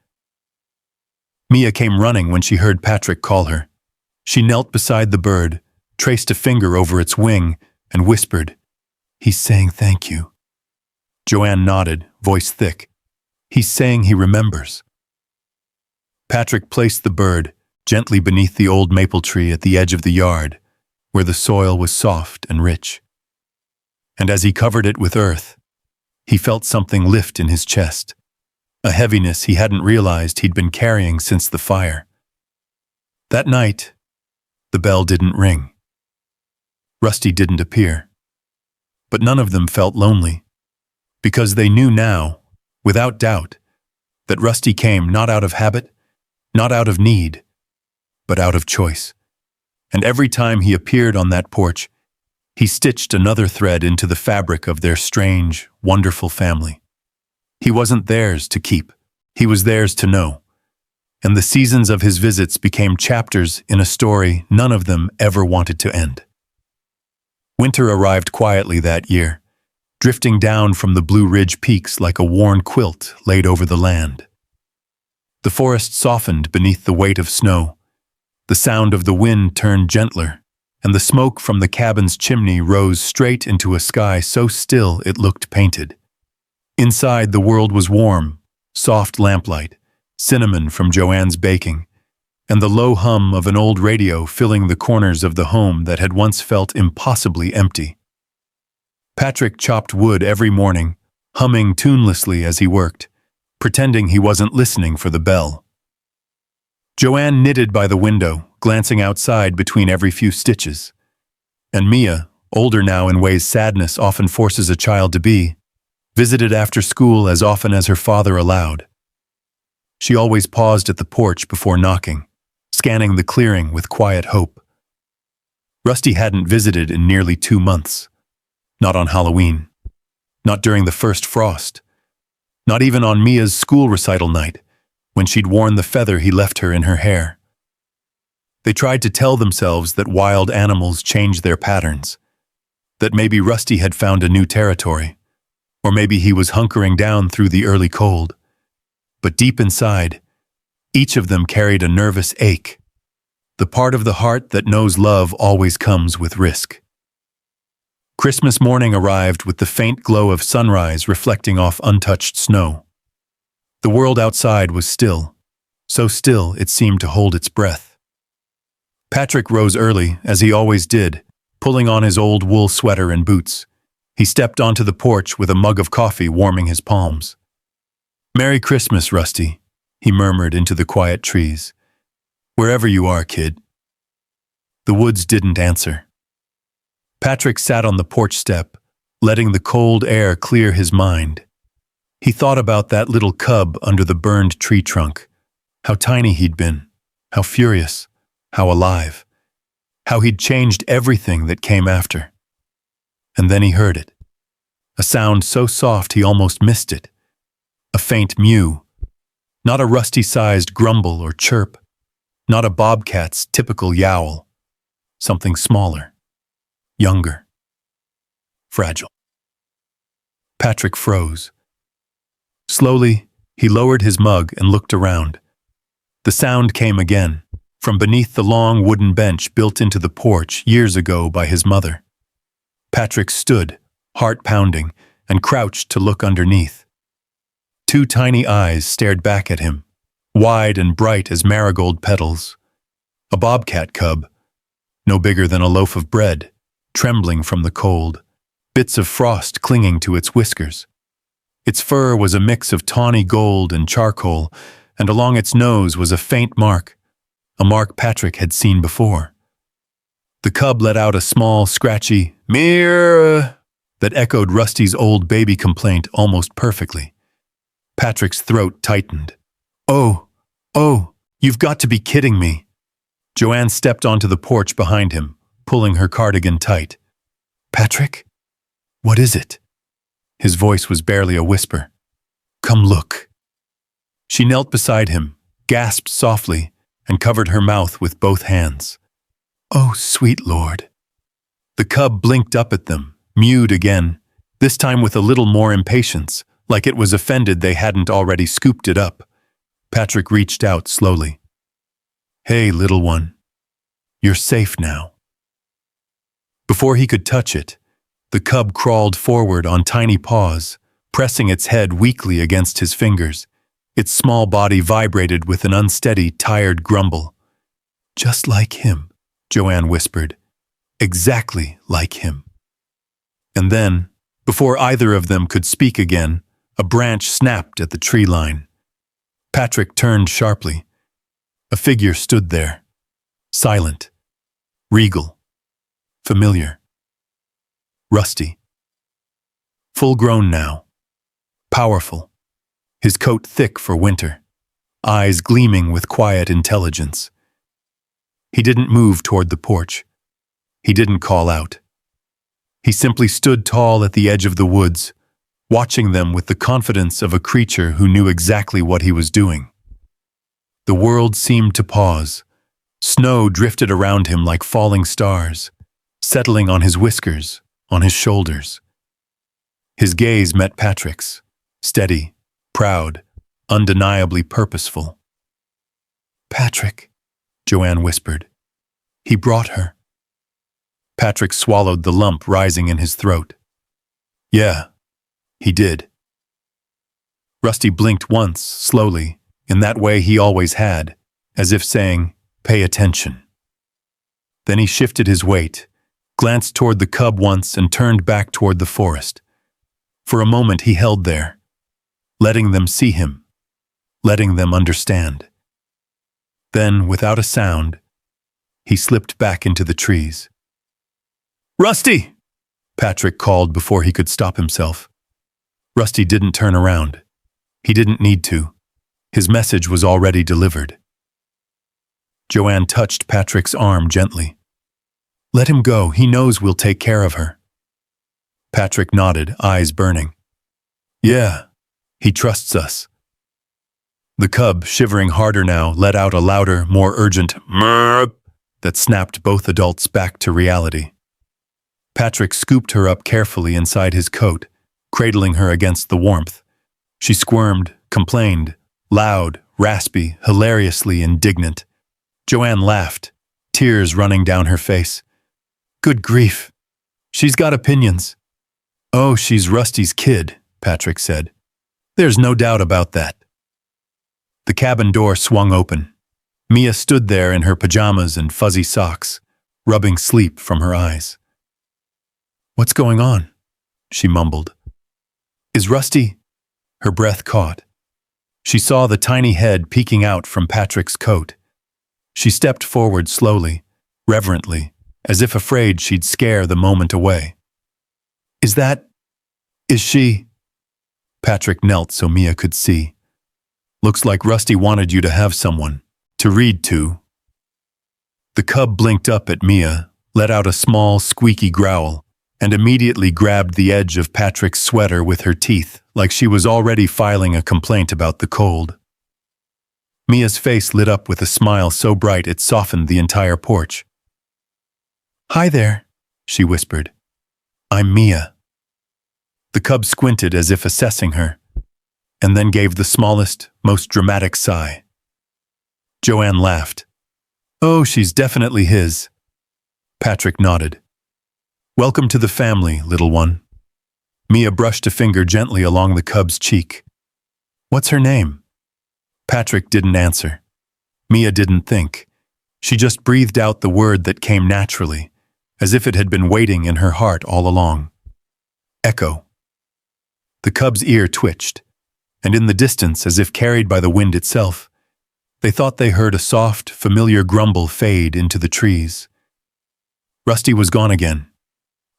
Mia came running when she heard Patrick call her. She knelt beside the bird, traced a finger over its wing, and whispered, "He's saying thank you." Joanne nodded, voice thick. "He's saying he remembers." Patrick placed the bird gently beneath the old maple tree at the edge of the yard, where the soil was soft and rich. And as he covered it with earth, he felt something lift in his chest, a heaviness he hadn't realized he'd been carrying since the fire. That night, the bell didn't ring. Rusty didn't appear. But none of them felt lonely, because they knew now, without doubt, that Rusty came not out of habit, not out of need, but out of choice. And every time he appeared on that porch, he stitched another thread into the fabric of their strange, wonderful family. He wasn't theirs to keep. He was theirs to know. And the seasons of his visits became chapters in a story none of them ever wanted to end. Winter arrived quietly that year, drifting down from the Blue Ridge peaks like a worn quilt laid over the land. The forest softened beneath the weight of snow. The sound of the wind turned gentler, and the smoke from the cabin's chimney rose straight into a sky so still it looked painted. Inside, the world was warm, soft lamplight, cinnamon from Joanne's baking, and the low hum of an old radio filling the corners of the home that had once felt impossibly empty. Patrick chopped wood every morning, humming tunelessly as he worked, pretending he wasn't listening for the bell. Joanne knitted by the window, glancing outside between every few stitches. And Mia, older now in ways sadness often forces a child to be, visited after school as often as her father allowed. She always paused at the porch before knocking, scanning the clearing with quiet hope. Rusty hadn't visited in nearly 2 months. Not on Halloween. Not during the first frost. Not even on Mia's school recital night, when she'd worn the feather he left her in her hair. They tried to tell themselves that wild animals change their patterns, that maybe Rusty had found a new territory, or maybe he was hunkering down through the early cold. But deep inside, each of them carried a nervous ache, the part of the heart that knows love always comes with risk. Christmas morning arrived with the faint glow of sunrise reflecting off untouched snow. The world outside was still, so still it seemed to hold its breath. Patrick rose early, as he always did, pulling on his old wool sweater and boots. He stepped onto the porch with a mug of coffee warming his palms. "Merry Christmas, Rusty," he murmured into the quiet trees. "Wherever you are, kid." The woods didn't answer. Patrick sat on the porch step, letting the cold air clear his mind. He thought about that little cub under the burned tree trunk, how tiny he'd been, how furious, how alive. how he'd changed everything that came after. And then he heard it. A sound so soft he almost missed it. A faint mew. Not a Rusty-sized grumble or chirp. Not a bobcat's typical yowl. Something smaller. Younger. Fragile. Patrick froze. Slowly, he lowered his mug and looked around. The sound came again, from beneath the long wooden bench built into the porch years ago by his mother. Patrick stood, heart pounding, and crouched to look underneath. Two tiny eyes stared back at him, wide and bright as marigold petals. A bobcat cub, no bigger than a loaf of bread, trembling from the cold, bits of frost clinging to its whiskers. Its fur was a mix of tawny gold and charcoal, and along its nose was a faint mark, a mark Patrick had seen before. The cub let out a small, scratchy meow that echoed Rusty's old baby complaint almost perfectly. Patrick's throat tightened. Oh, you've got to be kidding me. Joanne stepped onto the porch behind him, pulling her cardigan tight. Patrick? What is it? His voice was barely a whisper. Come look. She knelt beside him, gasped softly, and covered her mouth with both hands. Oh, sweet Lord. The cub blinked up at them, mewed again, this time with a little more impatience, like it was offended they hadn't already scooped it up. Patrick reached out slowly. Hey, little one. You're safe now. Before he could touch it, the cub crawled forward on tiny paws, pressing its head weakly against his fingers. Its small body vibrated with an unsteady, tired grumble. Just like him, Joanne whispered. Exactly like him. And then, before either of them could speak again, a branch snapped at the tree line. Patrick turned sharply. A figure stood there, silent, regal, familiar. Rusty. Full-grown now, powerful, his coat thick for winter, eyes gleaming with quiet intelligence. He didn't move toward the porch. He didn't call out. He simply stood tall at the edge of the woods, watching them with the confidence of a creature who knew exactly what he was doing. The world seemed to pause. Snow drifted around him like falling stars, settling on his whiskers, on his shoulders. His gaze met Patrick's, steady, proud, undeniably purposeful. Patrick, Joanne whispered. He brought her. Patrick swallowed the lump rising in his throat. Yeah, he did. Rusty blinked once, slowly, in that way he always had, as if saying, pay attention. Then he shifted his weight, glanced toward the cub once and turned back toward the forest. For a moment he held there, letting them see him, letting them understand. Then, without a sound, he slipped back into the trees. Rusty! Patrick called before he could stop himself. Rusty didn't turn around. He didn't need to. His message was already delivered. Joanne touched Patrick's arm gently. Let him go. He knows we'll take care of her. Patrick nodded, eyes burning. Yeah, he trusts us. The cub, shivering harder now, let out a louder, more urgent "murp" that snapped both adults back to reality. Patrick scooped her up carefully inside his coat, cradling her against the warmth. She squirmed, complained, loud, raspy, hilariously indignant. Joanne laughed, tears running down her face. Good grief. She's got opinions. Oh, she's Rusty's kid, Patrick said. There's no doubt about that. The cabin door swung open. Mia stood there in her pajamas and fuzzy socks, rubbing sleep from her eyes. What's going on? She mumbled. Is Rusty? Her breath caught. She saw the tiny head peeking out from Patrick's coat. She stepped forward slowly, reverently, as if afraid she'd scare the moment away. Is she? Patrick knelt so Mia could see. Looks like Rusty wanted you to have someone to read to. The cub blinked up at Mia, let out a small, squeaky growl, and immediately grabbed the edge of Patrick's sweater with her teeth, like she was already filing a complaint about the cold. Mia's face lit up with a smile so bright it softened the entire porch. "Hi there," she whispered. "I'm Mia." The cub squinted as if assessing her, and then gave the smallest, most dramatic sigh. Joanne laughed. "Oh, she's definitely his." Patrick nodded. "Welcome to the family, little one." Mia brushed a finger gently along the cub's cheek. "What's her name?" Patrick didn't answer. Mia didn't think. She just breathed out the word that came naturally, as if it had been waiting in her heart all along. Echo. The cub's ear twitched, and in the distance, as if carried by the wind itself, they thought they heard a soft, familiar grumble fade into the trees. Rusty was gone again,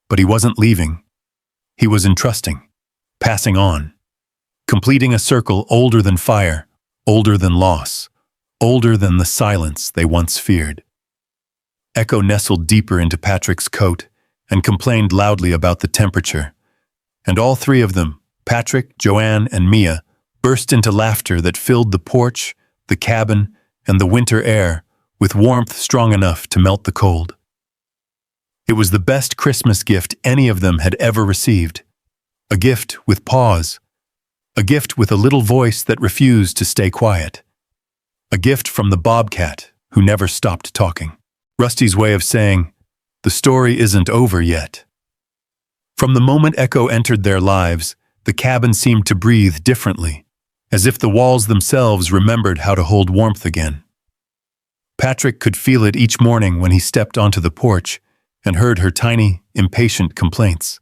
but he wasn't leaving. He was entrusting, passing on, completing a circle older than fire, older than loss, older than the silence they once feared. Echo nestled deeper into Patrick's coat and complained loudly about the temperature, and all three of them, Patrick, Joanne, and Mia, burst into laughter that filled the porch, the cabin, and the winter air with warmth strong enough to melt the cold. It was the best Christmas gift any of them had ever received. A gift with pause. A gift with a little voice that refused to stay quiet. A gift from the Bobcat, who never stopped talking. Rusty's way of saying, "The story isn't over yet." From the moment Echo entered their lives, the cabin seemed to breathe differently, as if the walls themselves remembered how to hold warmth again. Patrick could feel it each morning when he stepped onto the porch and heard her tiny, impatient complaints.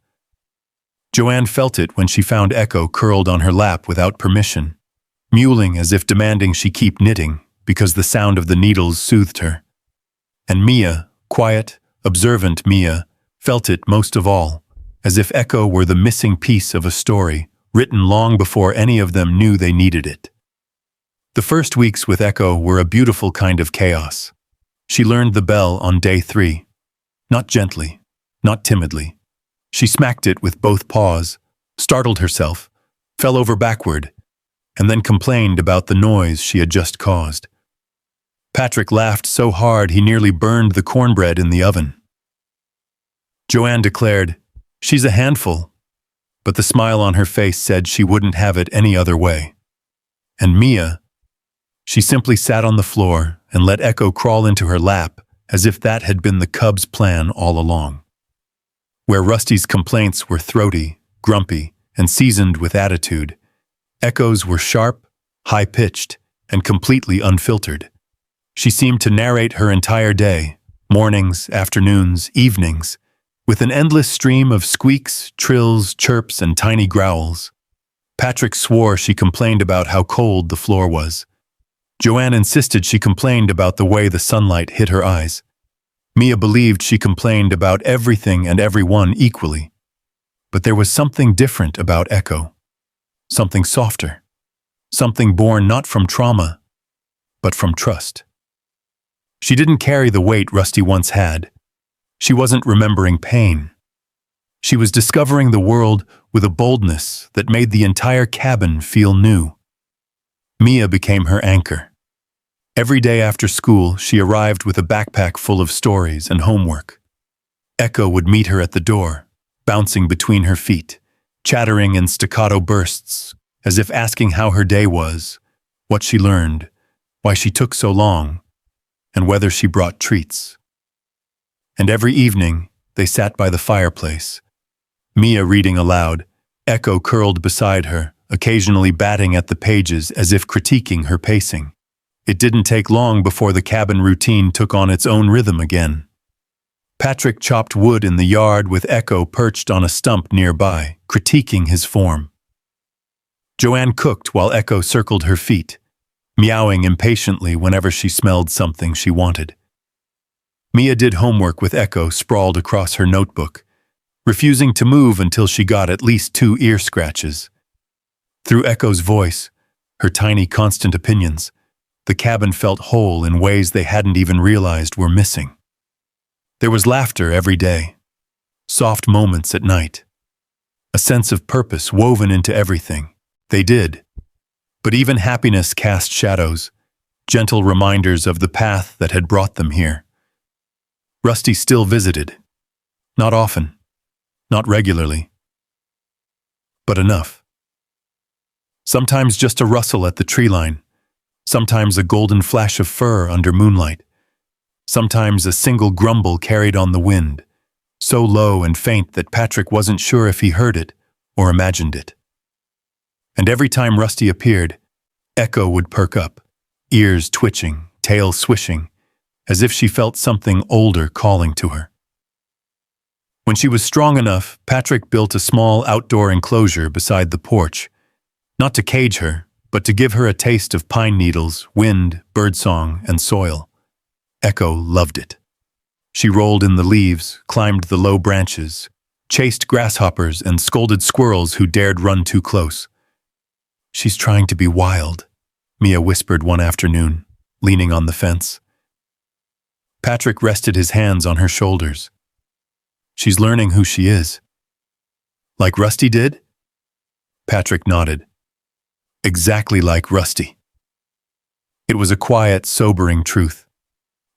Joanne felt it when she found Echo curled on her lap without permission, mewling as if demanding she keep knitting because the sound of the needles soothed her. And Mia, quiet, observant Mia, felt it most of all, as if Echo were the missing piece of a story written long before any of them knew they needed it. The first weeks with Echo were a beautiful kind of chaos. She learned the bell on day 3. Not gently, not timidly. She smacked it with both paws, startled herself, fell over backward, and then complained about the noise she had just caused. Patrick laughed so hard he nearly burned the cornbread in the oven. Joanne declared, "She's a handful," but the smile on her face said she wouldn't have it any other way. And Mia, she simply sat on the floor and let Echo crawl into her lap as if that had been the cub's plan all along. Where Rusty's complaints were throaty, grumpy, and seasoned with attitude, Echo's were sharp, high-pitched, and completely unfiltered. She seemed to narrate her entire day, mornings, afternoons, evenings, with an endless stream of squeaks, trills, chirps, and tiny growls. Patrick swore she complained about how cold the floor was. Joanne insisted she complained about the way the sunlight hit her eyes. Mia believed she complained about everything and everyone equally. But there was something different about Echo. Something softer. Something born not from trauma, but from trust. She didn't carry the weight Rusty once had. She wasn't remembering pain. She was discovering the world with a boldness that made the entire cabin feel new. Mia became her anchor. Every day after school, she arrived with a backpack full of stories and homework. Echo would meet her at the door, bouncing between her feet, chattering in staccato bursts, as if asking how her day was, what she learned, why she took so long, and whether she brought treats. And every evening, they sat by the fireplace, Mia reading aloud, Echo curled beside her, occasionally batting at the pages as if critiquing her pacing. It didn't take long before the cabin routine took on its own rhythm again. Patrick chopped wood in the yard with Echo perched on a stump nearby, critiquing his form. Joanne cooked while Echo circled her feet, meowing impatiently whenever she smelled something she wanted. Mia did homework with Echo sprawled across her notebook, refusing to move until she got at least 2 ear scratches. Through Echo's voice, her tiny constant opinions, The cabin felt whole in ways they hadn't even realized were missing. There was laughter every day, soft moments at night, a sense of purpose woven into everything they did. But even happiness cast shadows, gentle reminders of the path that had brought them here. Rusty still visited. Not often, not regularly, but enough. Sometimes just a rustle at the tree line, sometimes a golden flash of fur under moonlight, sometimes a single grumble carried on the wind, so low and faint that Patrick wasn't sure if he heard it or imagined it. And every time Rusty appeared, Echo would perk up, ears twitching, tail swishing, as if she felt something older calling to her. When she was strong enough, Patrick built a small outdoor enclosure beside the porch, not to cage her, but to give her a taste of pine needles, wind, birdsong, and soil. Echo loved it. She rolled in the leaves, climbed the low branches, chased grasshoppers and scolded squirrels who dared run too close. "She's trying to be wild," Mia whispered one afternoon, leaning on the fence. Patrick rested his hands on her shoulders. "She's learning who she is." "Like Rusty did?" Patrick nodded. Exactly like Rusty. It was a quiet, sobering truth.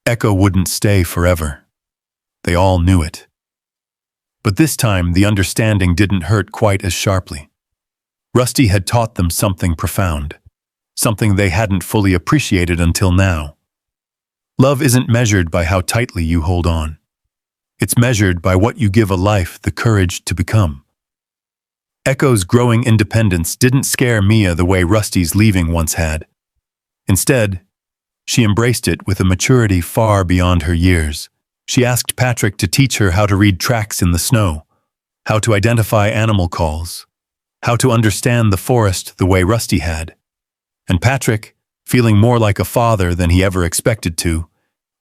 Echo wouldn't stay forever. They all knew it. But this time, the understanding didn't hurt quite as sharply. Rusty had taught them something profound, something they hadn't fully appreciated until now. Love isn't measured by how tightly you hold on. It's measured by what you give a life the courage to become. Echo's growing independence didn't scare Mia the way Rusty's leaving once had. Instead, she embraced it with a maturity far beyond her years. She asked Patrick to teach her how to read tracks in the snow, how to identify animal calls, how to understand the forest the way Rusty had. And Patrick, feeling more like a father than he ever expected to,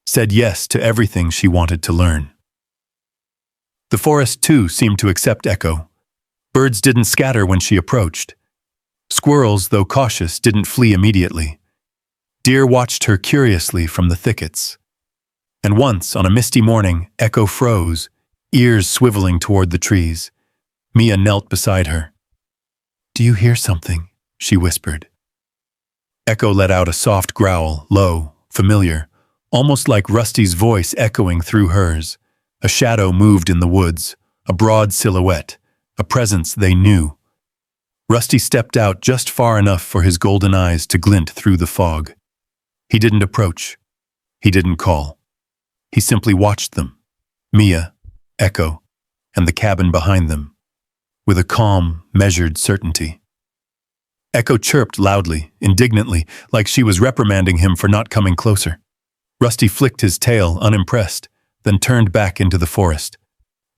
said yes to everything she wanted to learn. The forest, too, seemed to accept Echo. Birds didn't scatter when she approached. Squirrels, though cautious, didn't flee immediately. Deer watched her curiously from the thickets. And once, on a misty morning, Echo froze, ears swiveling toward the trees. Mia knelt beside her. "Do you hear something?" she whispered. Echo let out a soft growl, low, familiar, almost like Rusty's voice echoing through hers. A shadow moved in the woods, a broad silhouette, a presence they knew. Rusty stepped out just far enough for his golden eyes to glint through the fog. He didn't approach. He didn't call. He simply watched them, Mia, Echo, and the cabin behind them, with a calm, measured certainty. Echo chirped loudly, indignantly, like she was reprimanding him for not coming closer. Rusty flicked his tail, unimpressed, then turned back into the forest.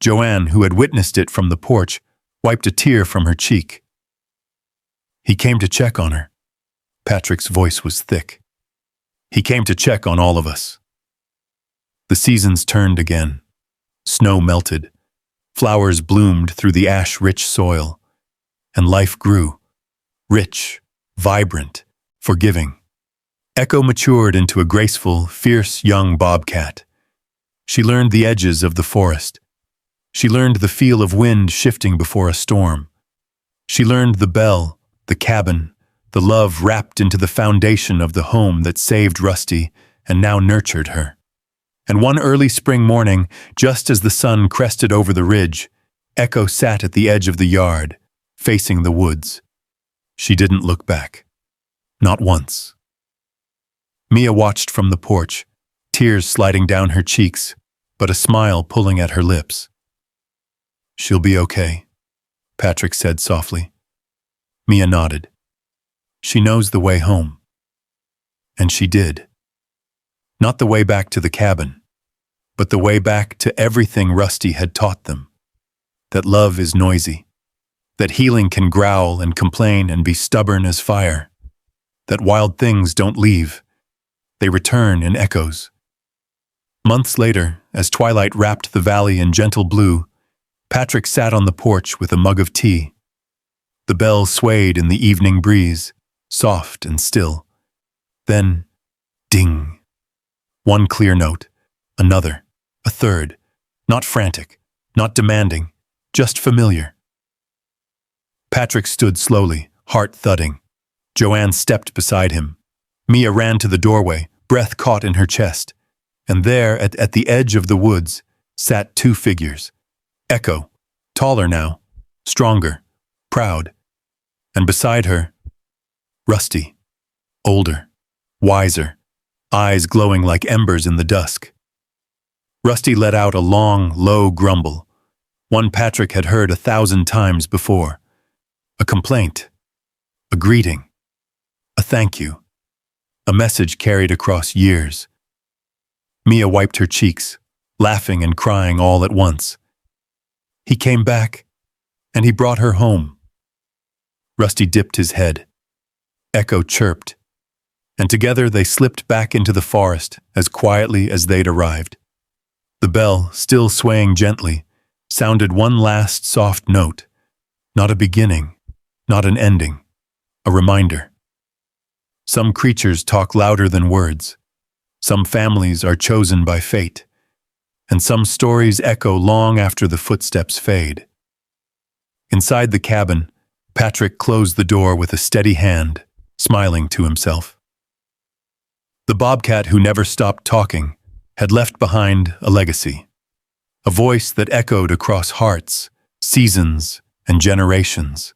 Joanne, who had witnessed it from the porch, wiped a tear from her cheek. "He came to check on her." Patrick's voice was thick. "He came to check on all of us." The seasons turned again. Snow melted. Flowers bloomed through the ash-rich soil. And life grew. Rich, vibrant, forgiving. Echo matured into a graceful, fierce young bobcat. She learned the edges of the forest. She learned the feel of wind shifting before a storm. She learned the bell, the cabin, the love wrapped into the foundation of the home that saved Rusty and now nurtured her. And one early spring morning, just as the sun crested over the ridge, Echo sat at the edge of the yard, facing the woods. She didn't look back. Not once. Mia watched from the porch, tears sliding down her cheeks, but a smile pulling at her lips. "She'll be okay," Patrick said softly. Mia nodded. "She knows the way home." And she did. Not the way back to the cabin, but the way back to everything Rusty had taught them. That love is noisy. That healing can growl and complain and be stubborn as fire. That wild things don't leave. They return in echoes. Months later, as twilight wrapped the valley in gentle blue, Patrick sat on the porch with a mug of tea. The bells swayed in the evening breeze, soft and still. Then, Ding. One clear note, another, a third, not frantic, not demanding, just familiar. Patrick stood slowly, heart thudding. Joanne stepped beside him. Mia ran to the doorway, breath caught in her chest. And there, at the edge of the woods, sat two figures. Echo, taller now, stronger, proud. And beside her, Rusty, older, wiser, eyes glowing like embers in the dusk. Rusty let out a long, low grumble, one Patrick had heard 1,000 times before. A complaint, a greeting, a thank you, a message carried across years. Mia wiped her cheeks, laughing and crying all at once. He came back, and he brought her home. Rusty dipped his head. Echo chirped, and together they slipped back into the forest as quietly as they'd arrived. The bell, still swaying gently, sounded one last soft note, not a beginning, not an ending, a reminder. Some creatures talk louder than words. Some families are chosen by fate, and some stories echo long after the footsteps fade. Inside the cabin, Patrick closed the door with a steady hand, smiling to himself. The bobcat who never stopped talking had left behind a legacy, a voice that echoed across hearts, seasons, and generations.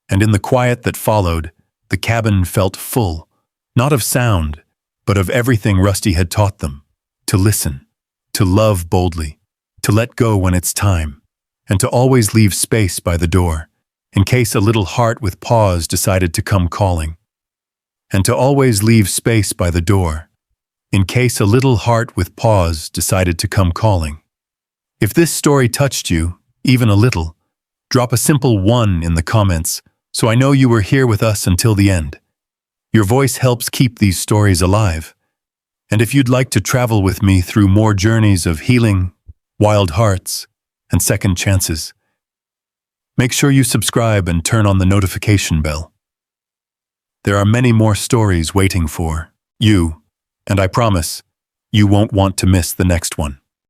And in the quiet that followed, the cabin felt full, not of sound, but of everything Rusty had taught them: to listen, to love boldly, to let go when it's time, and to always leave space by the door, in case a little heart with paws decided to come calling. And to always leave space by the door, in case a little heart with paws decided to come calling. If this story touched you, even a little, drop a simple 1 in the comments so I know you were here with us until the end. Your voice helps keep these stories alive. And if you'd like to travel with me through more journeys of healing, wild hearts, and second chances, make sure you subscribe and turn on the notification bell. There are many more stories waiting for you, and I promise you won't want to miss the next one.